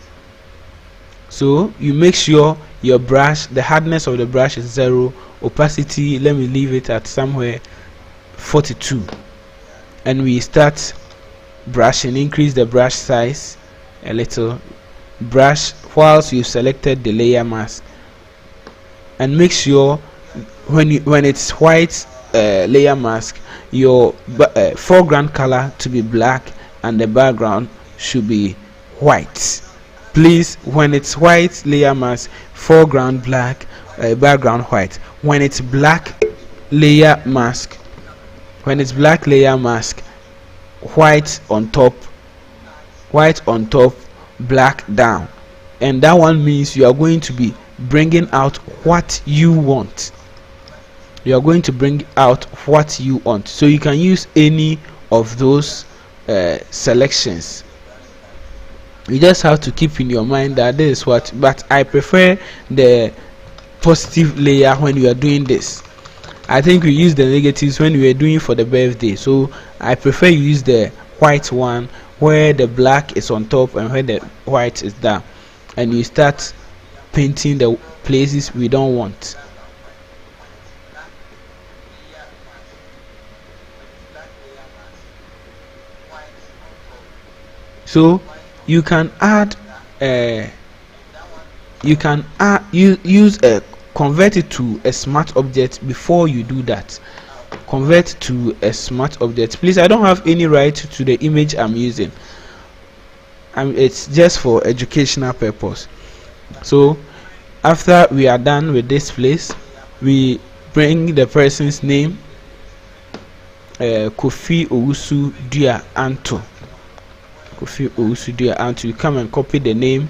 So you make sure your brush, the hardness of the brush is 0, opacity, let me leave it at somewhere 42, and we start brushing. Increase the brush size a little, brush whilst you selected the layer mask, and make sure when it's white layer mask, your foreground color to be black and the background should be white. Please, when it's white layer mask, foreground black, background white. When it's black layer mask, white on top, black down. and that one means you are going to be bringing out what you want. You are going to bring out what you want, so you can use any of those selections. You just have to keep in your mind that this is what, but I prefer the positive layer when you are doing this. I think we use the negatives when we are doing for the birthday, so I prefer you use the white one where the black is on top and where the white is down, and you start painting the places we don't want. So you can add use a convert it to a smart object before you do that. Convert to a smart object. Please, I don't have any right to the image I'm using. It's just for educational purpose. So after we are done with this place, we bring the person's name, Kofi Owusu Dua Anto. Kofi Owusu Dua Anto. You come and copy the name.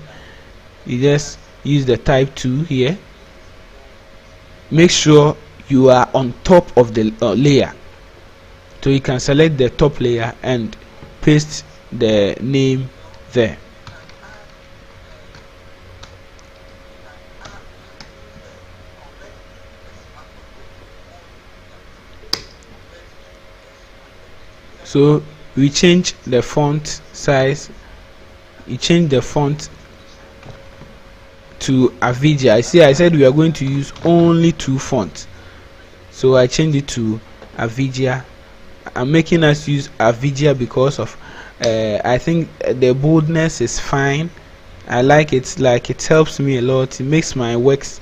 You just use the type 2 here. Make sure you are on top of the layer, so you can select the top layer and paste the name there. So we change the font size. You change the font to Avidia. I said we are going to use only 2 fonts, so I change it to Avidia. I'm making us use Avidia because of I think the boldness is fine. I like it, like it helps me a lot. It makes my works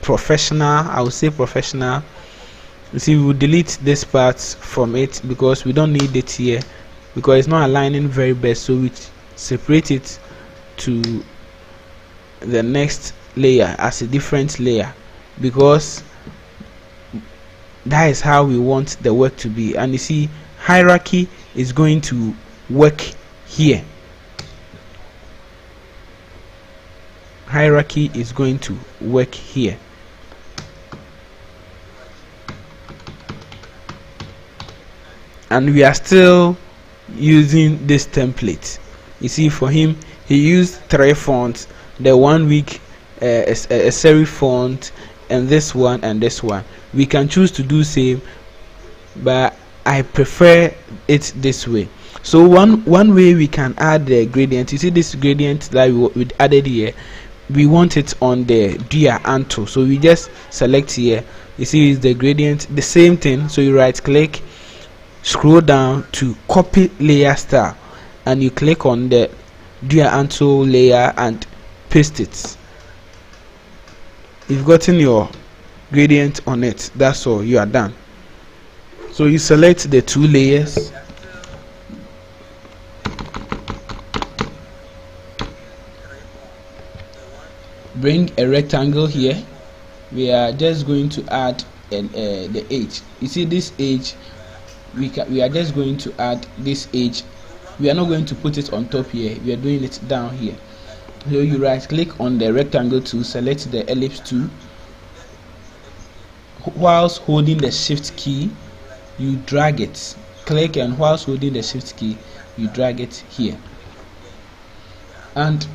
professional. I would say professional. You see, we will delete this part from it because we don't need it here, because it's not aligning very best, so we separate it to the next layer as a different layer, because that is how we want the work to be. And you see, hierarchy is going to work here. Hierarchy is going to work here. And we are still using this template. You see, for him, he used 3 fonts, the 1 week a serif font, and this one and this one. We can choose to do same, but I prefer it this way. So one way we can add the gradient, you see this gradient that we added here, we want it on the Dua Anto, so we just select here. You see, is the gradient the same thing, so you right click, scroll down to copy layer style, and you click on the Dua Anto layer and paste it. You've gotten your gradient on it. That's all, you are done. So you select the 2 layers, bring a rectangle here. We are just going to add the edge. You see this edge, we are just going to add this edge. We are not going to put it on top here, we are doing it down here. So you right click on the rectangle tool, select the ellipse tool, whilst holding the shift key you drag it, click, and whilst holding the shift key you drag it here. And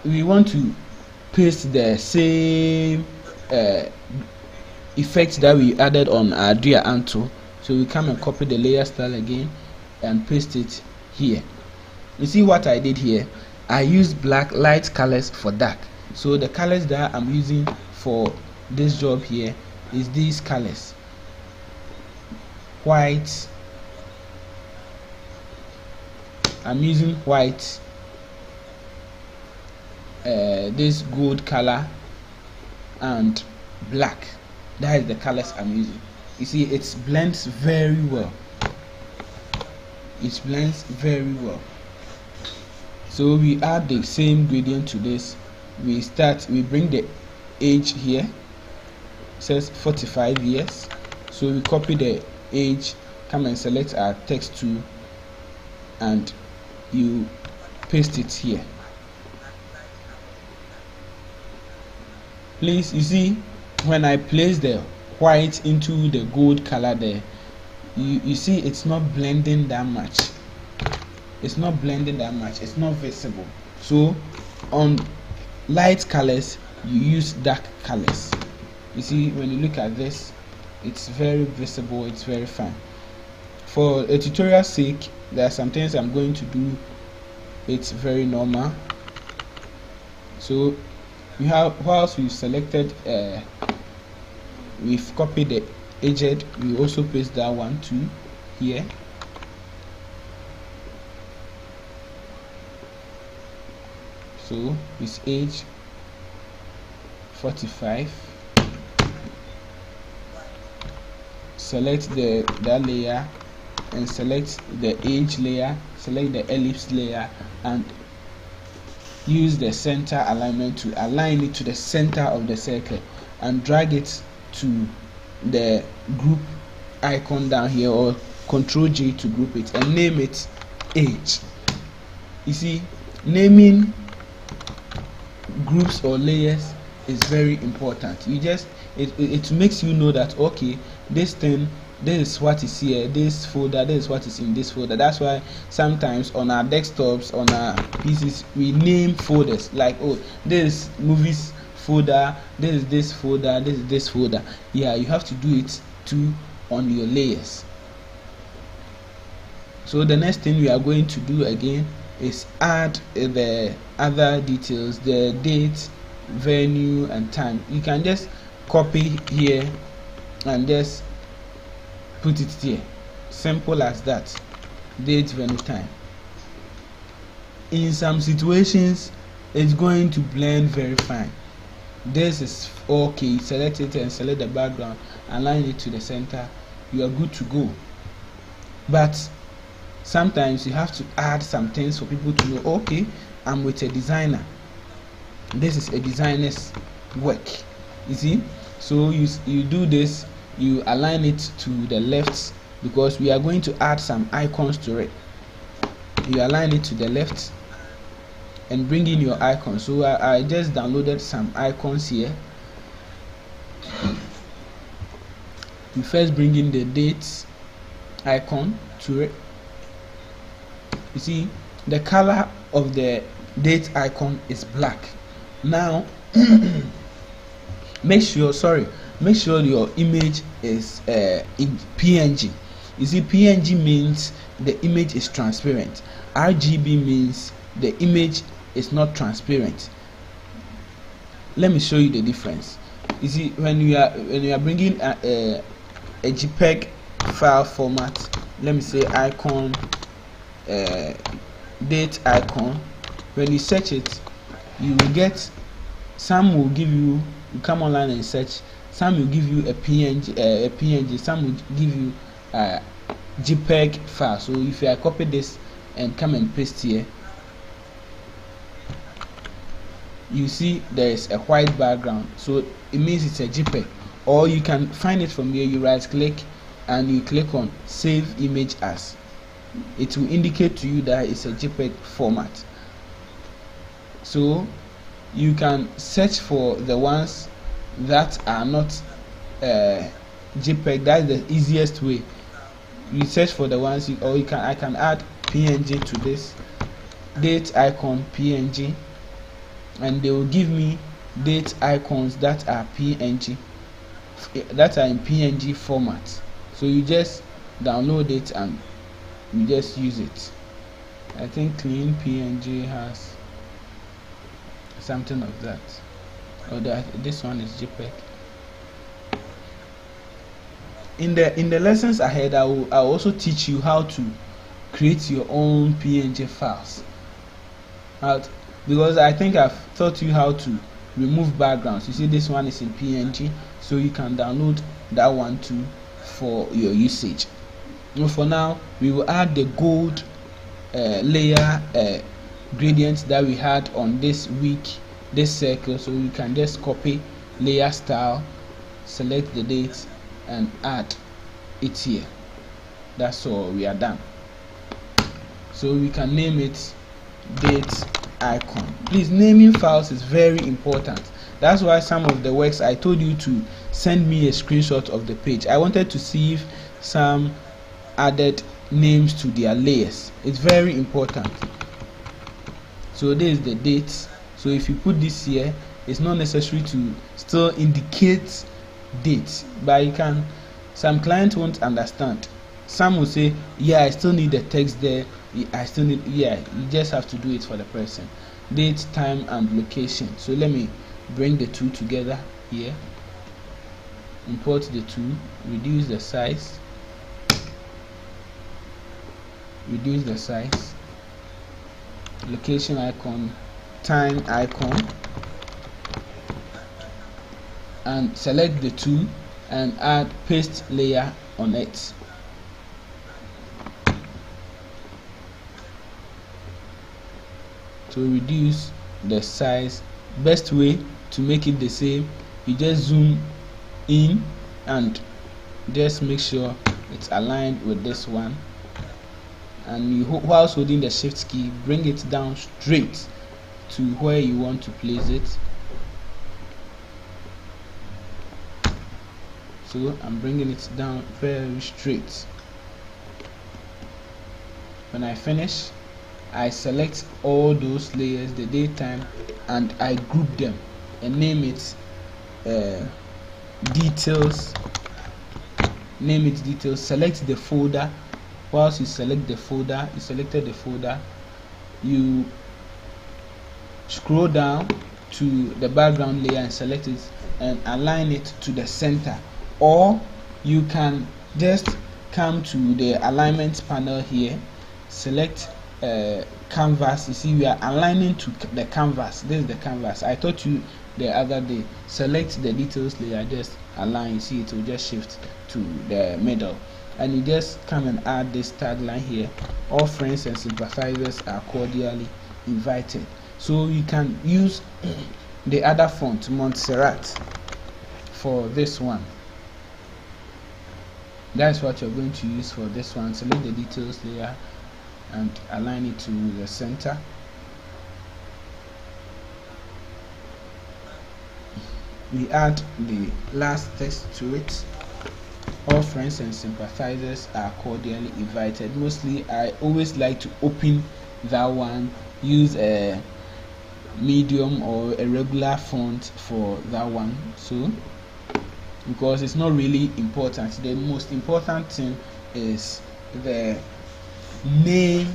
we want to paste the same effect that we added on our Dua Anto, so we come and copy the layer style again and paste it here. You see what I did here? I used black light colors for dark, so the colors that I'm using for this job here is these colors: white. I'm using white, this gold color, and black. That is the colors I'm using. You see, it blends very well. It blends very well. So we add the same gradient to this. We bring the age here. It says 45 years. So we copy the age, come and select our text tool, and you paste it here. Please, you see, when I place the white into the gold color there, you see it's not blending that much. It's not visible. So on light colors you use dark colors. You see, when you look at this, it's very visible, it's very fine. For a tutorial sake, there are some things I'm going to do. It's very normal. So we have, whilst we've selected, we've copied the edged, we also paste that one too here. So it's age 45. Select that layer and select the edge layer, select the ellipse layer, and use the center alignment to align it to the center of the circle, and drag it to the group icon down here, or Ctrl J to group it, and name it edge. You see, naming groups or layers is very important. You just it makes you know that, okay, this thing, this is what is here, this folder, this is what is in this folder. That's why sometimes on our desktops, on our PCs, we name folders like, oh, this is movies folder, this is this folder, this is this folder. Yeah, you have to do it too on your layers. So the next thing we are going to do again is add the other details, the date, venue, and time. You can just copy here and just put it here, simple as that. Date, venue, time. In some situations it's going to blend very fine. This is okay. Select it and select the background, align it to the center, you are good to go. But sometimes you have to add some things for people to know, okay, I'm with a designer, this is a designer's work. You see, so you do this, you align it to the left, because we are going to add some icons to it. You align it to the left and bring in your icons. So I just downloaded some icons here. You first bring in the date icon to it. You see, the color of the date icon is black. Now make sure your image is in PNG. You see, PNG means the image is transparent. RGB means the image is not transparent. Let me show you the difference. You see, when you are bringing a JPEG file format, let me say icon, date icon, when you search it, you will get, some will give you come online and search, some will give you a PNG, some will give you a JPEG file. So if I copy this and come and paste here, you see there is a white background, so it means it's a JPEG. Or you can find it from here, you right click and you click on save image as. It will indicate to you that it's a JPEG format. So you can search for the ones that are not JPEG. That's the easiest way. You search for the ones, I can add PNG to this date icon PNG, and they will give me date icons that are PNG, that are in PNG format. So you just download it and you just use it. I think Clean PNG has something of that, or this one is JPEG. In the lessons ahead, I'll also teach you how to create your own PNG files. Because I think I've taught you how to remove backgrounds. You see, this one is in PNG, so you can download that one too for your usage. And for now, we will add the gold layer gradient that we had on this circle. So you can just copy layer style, select the date and add it here. That's all, we are done. So we can name it date icon. Please, naming files is very important. That's why some of the works I told you to send me a screenshot of the page. I wanted to see if some added names to their layers. It's very important. So this is the date. So if you put this here, it's not necessary to still indicate date, but you can. Some clients won't understand. Some will say, yeah, I still need the text there. I still need, yeah, you just have to do it for the person. Date, time, and location. So let me bring the two together here. Import the two, reduce the size, location icon, time icon, and select the two and add paste layer on it. To reduce the size, best way to make it the same, you just zoom in and just make sure it's aligned with this one, and you, whilst holding the shift key, bring it down straight to where you want to place it. So I'm bringing it down very straight. When I finish, I select all those layers, the daytime, and I group them and name it details. Select the folder. Whilst you select the folder, you selected the folder, you scroll down to the background layer and select it and align it to the center. Or you can just come to the alignment panel here, select canvas. You see, we are aligning to the canvas. This is the canvas I taught you the other day. Select the details layer, just align. You see, it will just shift to the middle, and you just come and add this tagline here: all friends and sympathizers are cordially invited. So you can use the other font, Montserrat, for this one. That's what you're going to use for this one. Select the details layer and align it to the center. We add the last text to it: all friends and sympathizers are cordially invited. Mostly I always like to open that one, use a medium or a regular font for that one, so because it's not really important. The most important thing is the name.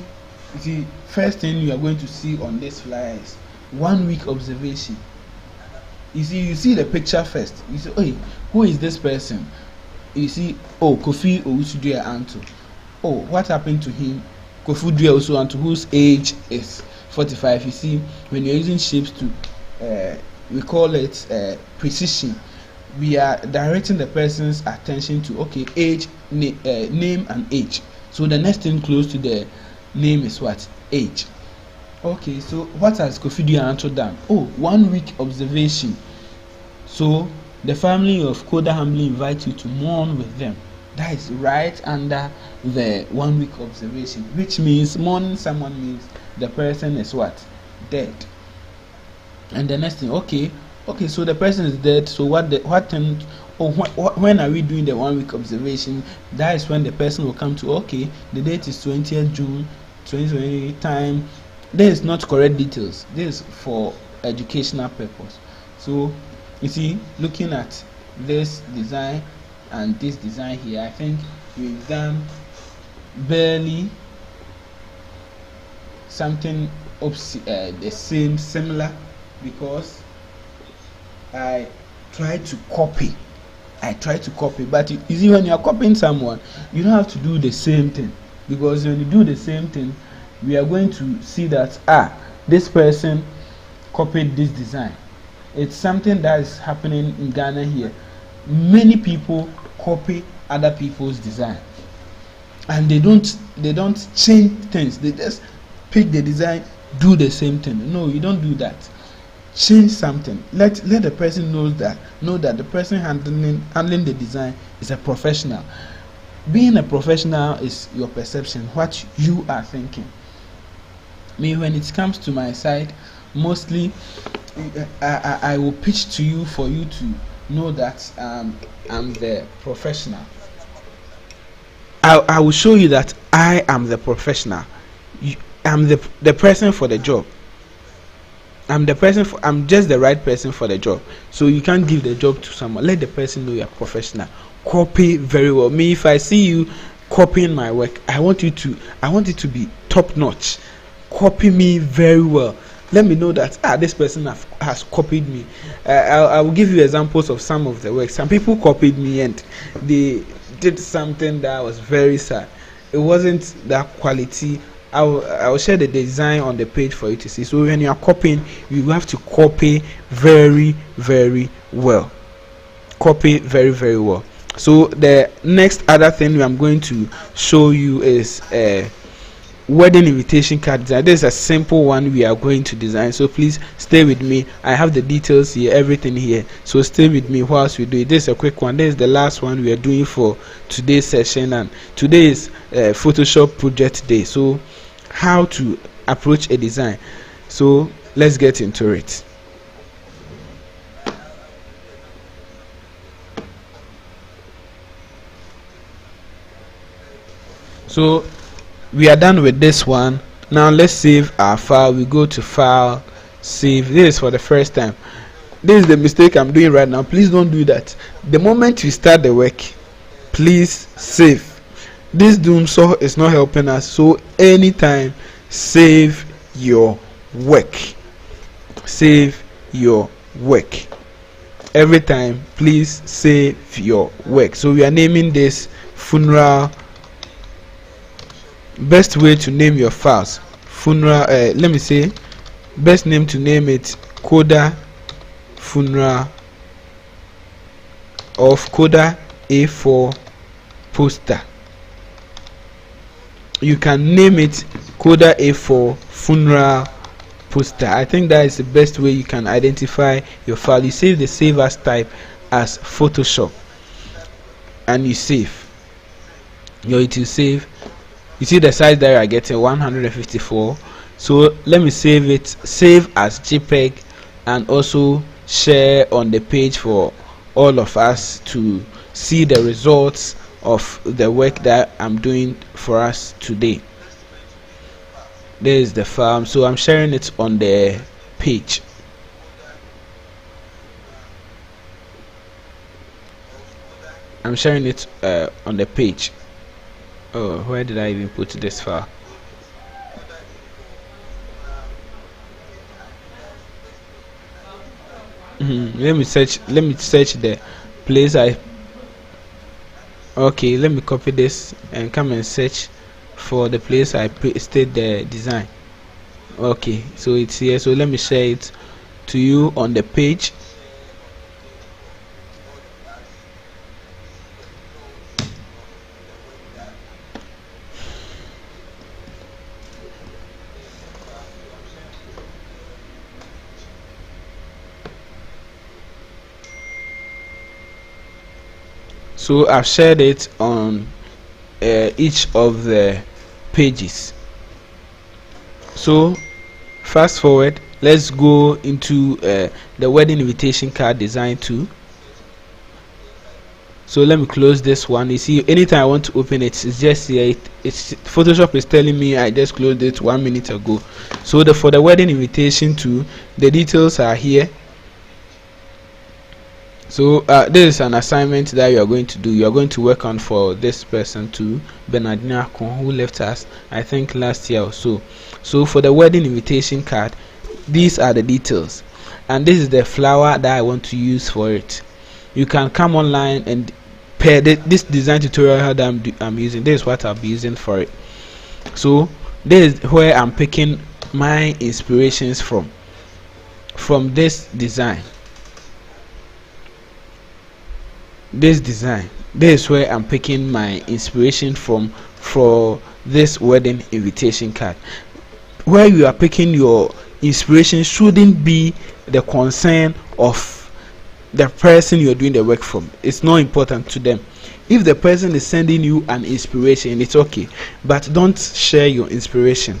The first thing you are going to see on this flyer is 1 week observation. You see the picture first. You say, hey, who is this person? You see, oh, Kofi Owusu-Dua Anto. Oh, what happened to him? Kofi Owusu Anto, whose age is 45. You see, when you're using shapes to we call it precision, we are directing the person's attention to, okay, age, name and age. So the next thing close to the name is what? Age. Okay, so what has Kofi Owusu Anto done? Oh, 1 week observation. So the family of Koda humbly invite you to mourn with them. That is right under the 1 week observation, which means mourning someone means the person is what? Dead. And the next thing, okay, so the person is dead. So when are we doing the 1 week observation? That is when the person will come to, okay, the date is 20th June 2020, time. This is not correct details. This is for educational purpose. So you see, looking at this design and this design here, I think we've done barely something the same, similar, because I try to copy, but you see, when you are copying someone, you don't have to do the same thing, because when you do the same thing, we are going to see that this person copied this design. It's something that is happening in Ghana here. Many people copy other people's design, and they don't change things. They just pick the design, do the same thing. No, you don't do that. Change something. Let the person know that the person handling the design is a professional. Being a professional is your perception, what you are thinking. Me, when it comes to my side, mostly I will pitch to you for you to know that I'm the professional. I will show you that I am the professional. I'm the person for the job. I'm just the right person for the job. So you can't give the job to someone. Let the person know you're professional. Copy very well. Me, if I see you copying my work, I want it to be top notch. Copy me very well. Let me know that this person has copied me. I will give you examples of some of the work. Some people copied me and they did something that was very sad. It wasn't that quality. I will share the design on the page for you to see. So when you are copying, you have to copy very, very well. Copy very, very well. So the next other thing I'm going to show you is wedding invitation card design. This is a simple one we are going to design, so please stay with me. I have the details here, everything here, so stay with me whilst we do it. This is a quick one. This is the last one we are doing for today's session, and today is Photoshop project day. So how to approach a design, so let's get into it. So we are done with this one. Now let's save our file. We go to file, save. This is for the first time. This is the mistake I'm doing right now. Please don't do that. The moment you start the work, please save. This doom saw is not helping us, so anytime save your work. Save your work. Every time, please save your work. So we are naming this funeral. Best way to name your files, funeral, let me say, best name to name it Coda Funeral of Coda A4 Poster. You can name it Coda A4 Funeral Poster. I think that is the best way you can identify your file. You save the save as type as Photoshop and you save. It will save. You see the size that you are getting, 154. So let me save it, save as JPEG, and also share on the page for all of us to see the results of the work that I'm doing for us today. There is the file, so I'm sharing it on the page. I'm sharing it on the page. Oh, where did I even put this file? Let me search the place okay, let me copy this and come and search for the place I pasted the design. Okay, so it's here. So let me share it to you on the page. So I've shared it on each of the pages. So fast forward, let's go into the wedding invitation card design too. So let me close this one. You see, anytime I want to open it, it's just here. It's Photoshop is telling me I just closed it 1 minute ago. So for the wedding invitation too, the details are here. So this is an assignment that you are going to do. You are going to work on for this person too, Bernardina Akon, who left us I think last year or so. So for the wedding invitation card, these are the details, and this is the flower that I want to use for it. You can come online and pair this design tutorial that I'm using. This is what I'll be using for it. So this is where I'm picking my inspirations from this design. This is where I'm picking my inspiration from for this wedding invitation card. Where you are picking your inspiration shouldn't be the concern of the person you're doing the work from. It's not important to them. If the person is sending you an inspiration, it's okay, but don't share your inspiration.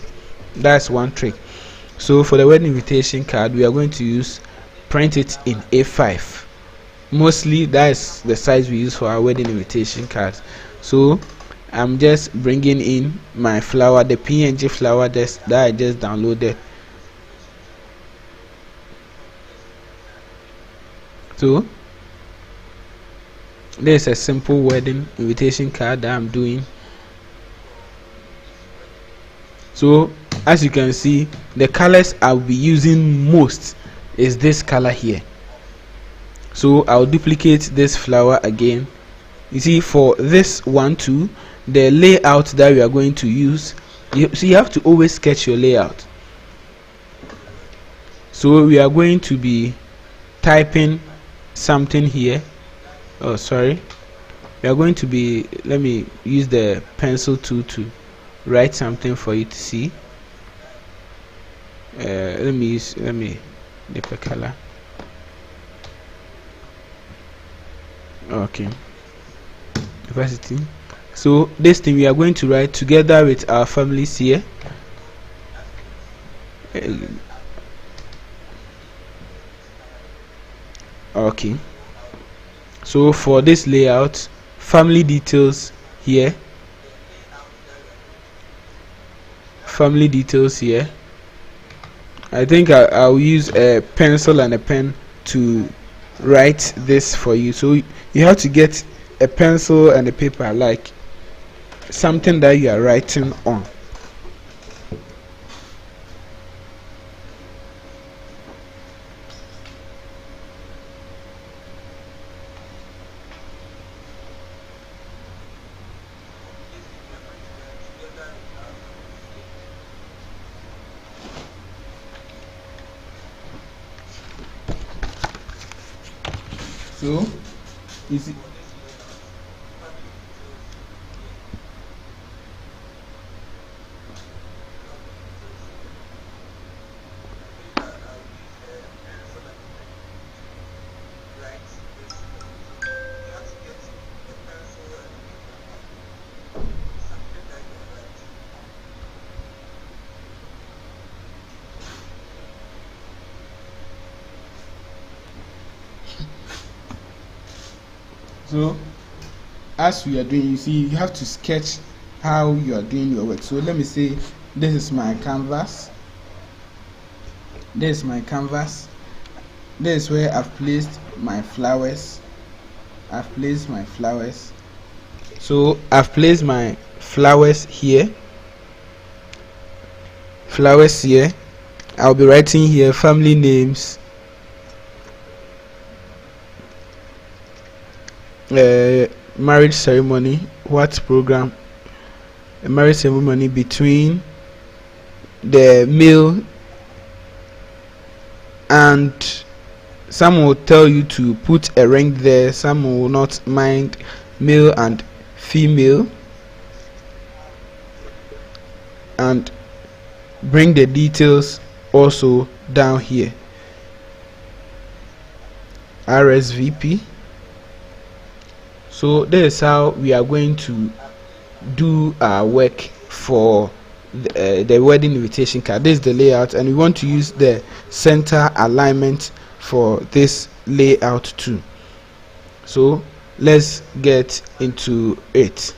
That's one trick. So for the wedding invitation card, we are going to use print it in A5. Mostly that is the size we use for our wedding invitation cards. So I'm just bringing in my flower, the PNG flower that I just downloaded. So there's a simple wedding invitation card that I'm doing. So as you can see, the colors I'll be using most is this color here. So I'll duplicate this flower again. You see, for this one too, the layout that we are going to use, you have to always sketch your layout. So we are going to be typing something here. Oh, sorry. We are going to be, let me use the pencil tool to write something for you to see. Let me dip a color. Okay, diversity. So this thing we are going to write together with our families here. Okay, so for this layout, family details here, family details here. I think I'll use a pencil and a pen to write this for you. So you have to get a pencil and a paper, like something that you are writing on. So you see, so as we are doing, you see, you have to sketch how you are doing your work. So let me say this is my canvas. This is my canvas. This is where I've placed my flowers. I've placed my flowers. So I've placed my flowers here. Flowers here. I'll be writing here family names. Marriage ceremony, what program? A marriage ceremony between the male, and some will tell you to put a ring there, some will not mind, male and female, and bring the details also down here. RSVP. So this is how we are going to do our work for the wedding invitation card. This is the layout, and we want to use the center alignment for this layout too. So let's get into it.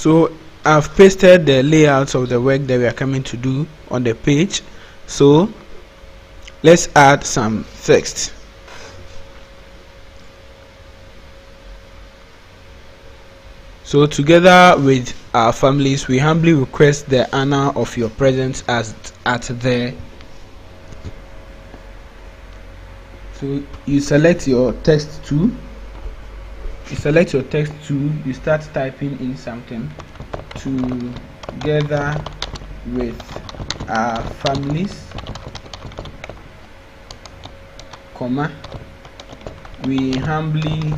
So I've pasted the layouts of the work that we are coming to do on the page. So let's add some text. So together with our families, we humbly request the honor of your presence at the. So you select your text too. You select your text too. You start typing in something. Together with our families, comma, we humbly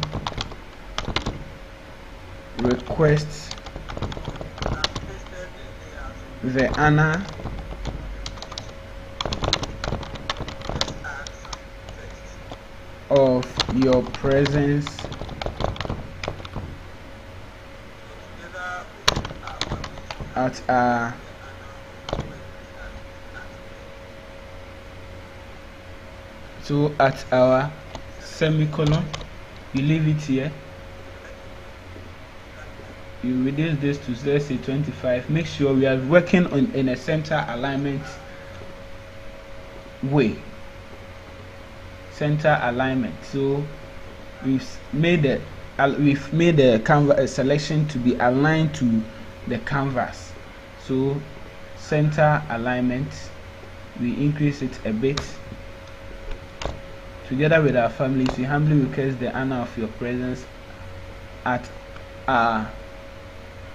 request the honor of your presence at our semicolon. You leave it here. You reduce this to, let's say, 25. Make sure we are working in a center alignment way. Center alignment. So we've made the canvas selection to be aligned to the canvas. So center alignment, we increase it a bit. Together with our families, we humbly request the honor of your presence at our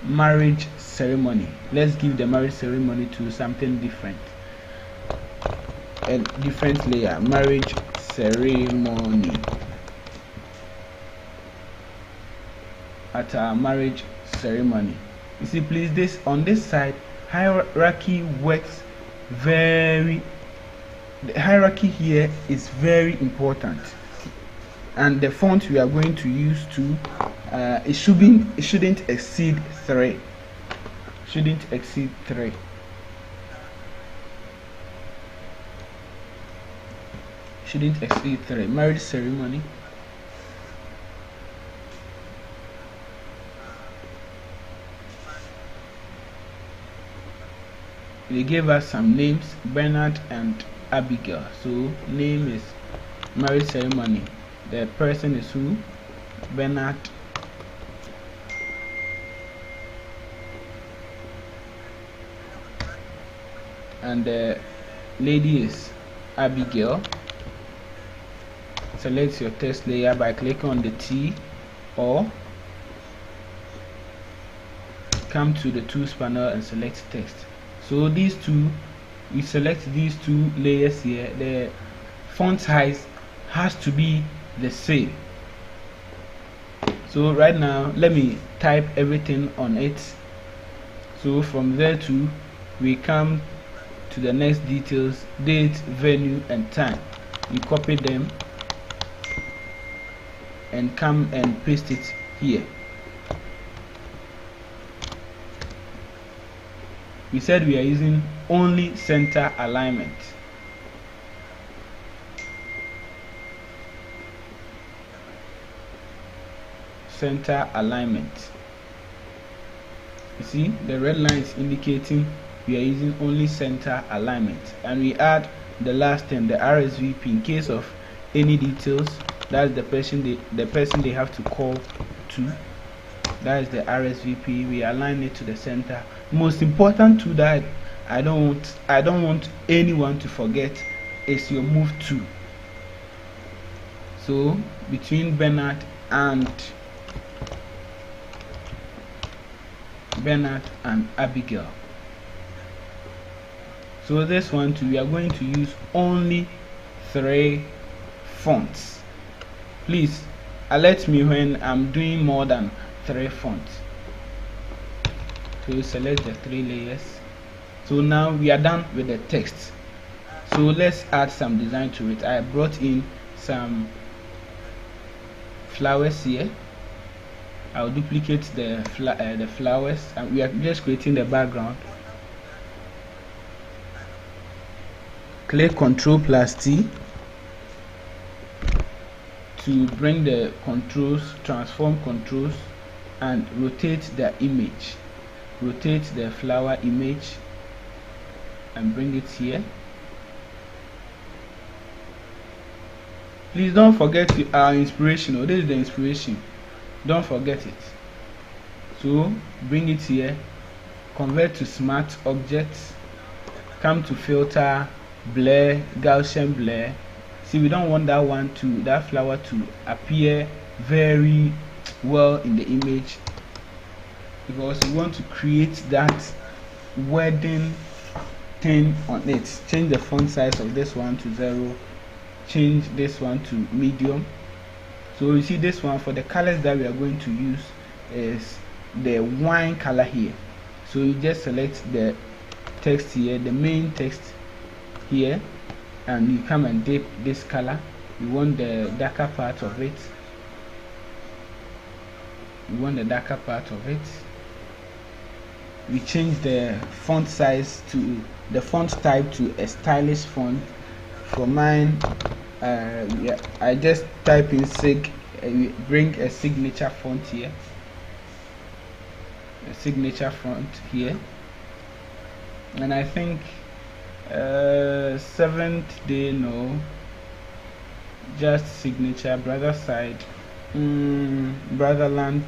marriage ceremony. Let's give the marriage ceremony to something different, a different layer. Marriage ceremony. At our marriage ceremony, you see, please, this on this side, hierarchy works the hierarchy here is very important, and the font we are going to use to it shouldn't exceed 3. Shouldn't exceed 3. Shouldn't exceed 3. Marriage ceremony. They gave us some names, Bernard and Abigail. So name is marriage ceremony. The person is who? Bernard. And the lady is Abigail. Select your text layer by clicking on the T, or come to the tools panel and select text. So these two, we select these two layers here. The font size has to be the same. So right now, let me type everything on it. So from there to, we come to the next details: date, venue, and time. You copy them and come and paste it here. We said we are using only center alignment. Center alignment. You see, the red line is indicating we are using only center alignment, and we add the last term, the RSVP, in case of any details. That's the person they have to call to. That is the RSVP. We align it to the center. Most important to that, I don't want anyone to forget, is your move to. So between Bernard and Abigail. So this one too, we are going to use only 3 fonts. Please alert me when I'm doing more than 3 fonts. So select the 3 layers. So now we are done with the text. So let's add some design to it. I brought in some flowers here. I'll duplicate the flowers, and we are just creating the background. Click Ctrl+T to bring the controls, transform controls, and rotate the image. rotate the flower image and bring it here. Please don't forget our inspiration. Oh, this is the inspiration, don't forget it. So bring it here, convert to smart objects, come to filter, blur, Gaussian blur. See, we don't want that flower to appear very well in the image, because we want to create that wedding thing on it. Change the font size of this one to 0, change this one to medium. So you see, this one, for the colors that we are going to use, is the wine color here. So you just select the text here, the main text here, and you come and dip this color. You want the darker part of it. We change the font size to the font type to a stylish font. For mine, yeah, I just type in sig, bring a signature font here, and I think 7th day, no, just signature. Brother side, Brotherland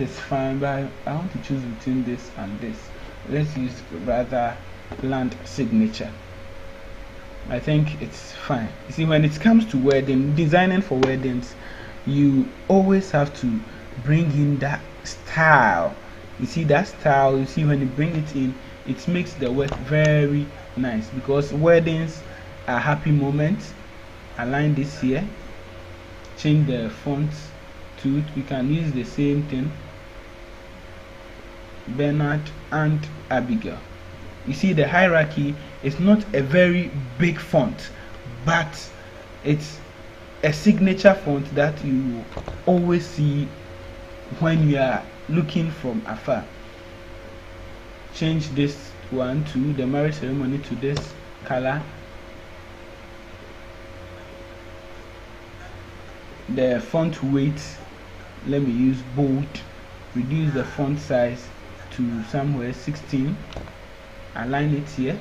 is fine, but I want to choose between this and this. Let's use Brotherland signature. I think it's fine. You see, when it comes to designing for weddings, you always have to bring in that style. You see, that style, you see, when you bring it in, it makes the work very nice, because weddings are happy moments. Align this here, change the font to it. We can use the same thing, Bernard and Abigail. You see, the hierarchy is not a very big font, but it's a signature font that you always see when you are looking from afar. Change this one to the marriage ceremony to this color. The font weight, let me use bold. Reduce the font size to somewhere 16. Align it here.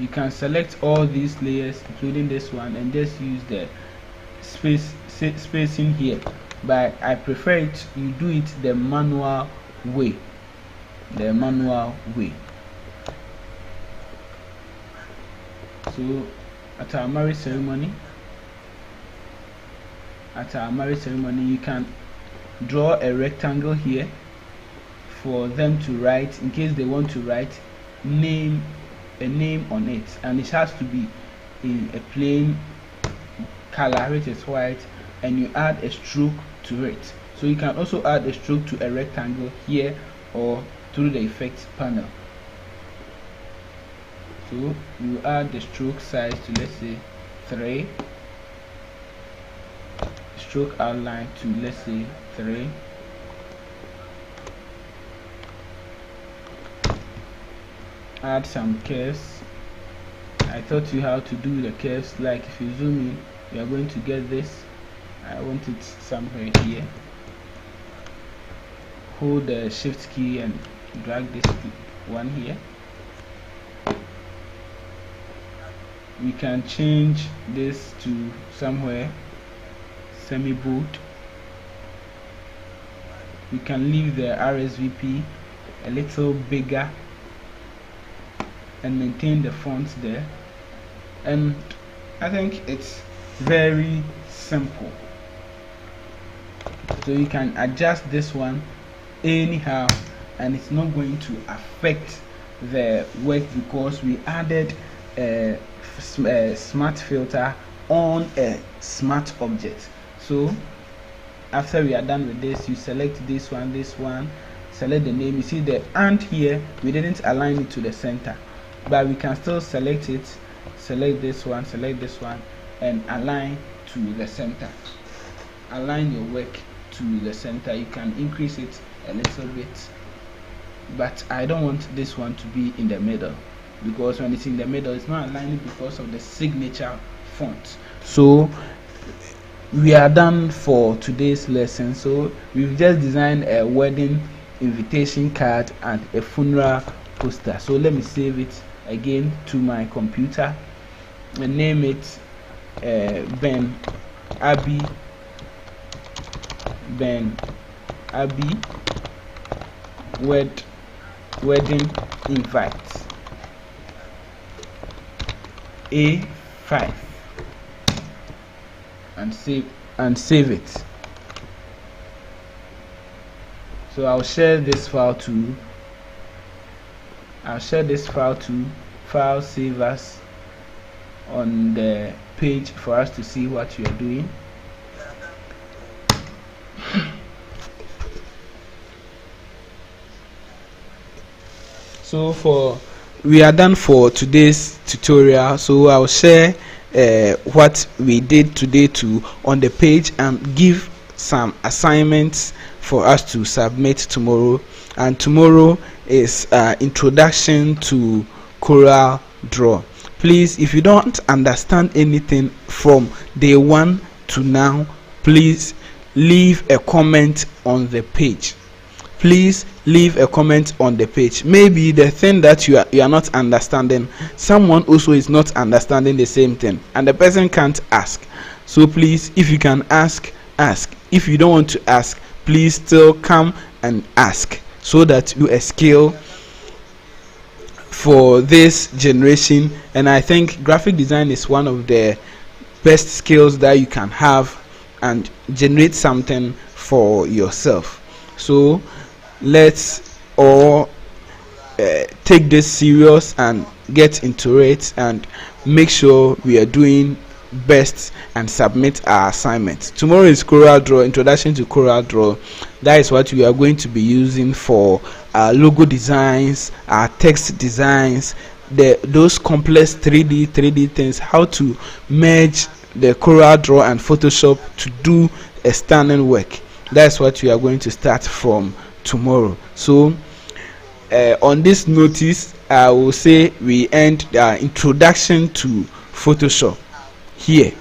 You can select all these layers, including this one, and just use the spacing here, but I prefer it you do it the manual way. So at our marriage ceremony, you can draw a rectangle here for them to write, in case they want to write a name on it, and it has to be in a plain color, which is white, and you add a stroke to it. So you can also add a stroke to a rectangle here or through the effects panel. So you add the stroke size to, let's say, 3, stroke outline to, let's say, 3. Add some curves. I taught you how to do the curves. Like if you zoom in, you are going to get this. I want it somewhere here. Hold the shift key and drag this one here. We can change this to somewhere semi-bold. We can leave the RSVP a little bigger and maintain the fonts there, and I think it's very simple. So you can adjust this one anyhow, and it's not going to affect the work, because we added a smart filter on a smart object. So after we are done with this, you select this one, select the name. You see the and here we didn't align it to the center, but we can still select it, select this one, and align to the center. Align your work to the center. You can increase it a little bit, but I don't want this one to be in the middle, because when it's in the middle, it's not aligning because of the signature font. So we are done for today's lesson. So we've just designed a wedding invitation card and a funeral poster. So let me save it again to my computer and name it Ben Abi wedding invite A5 and save it. So I'll share this file to file save as on the page for us to see what you are doing. So we are done for today's tutorial. So I'll share what we did today on the page and give some assignments for us to submit tomorrow. And tomorrow is introduction to Corel Draw. Please, if you don't understand anything from day 1 to now, please leave a comment on the page. Please leave a comment on the page. Maybe the thing that you are not understanding, someone also is not understanding the same thing and the person can't ask. So please, if you can ask. If you don't want to ask, please still come and ask, so that you a skill for this generation. And I think graphic design is one of the best skills that you can have and generate something for yourself. So let's all take this serious and get into it and make sure we are doing best and submit our assignments. Tomorrow is Corel Draw, introduction to Corel Draw. That is what we are going to be using for our logo designs, our text designs, those complex 3D things, how to merge the Corel Draw and Photoshop to do a stunning work. That's what we are going to start from tomorrow. So on this notice, I will say we end our introduction to Photoshop here.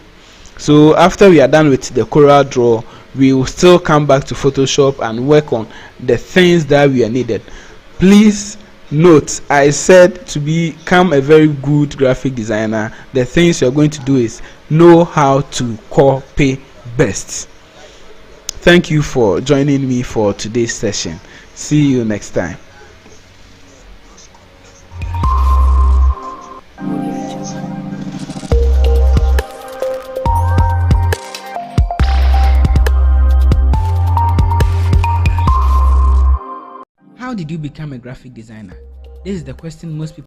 So after we are done with the Corel Draw, we will still come back to Photoshop and work on the things that we are needed. Please note, I said to become a very good graphic designer, the things you are going to do is know how to copy best. Thank you for joining me for today's session. See you next time. How did you become a graphic designer? This is the question most people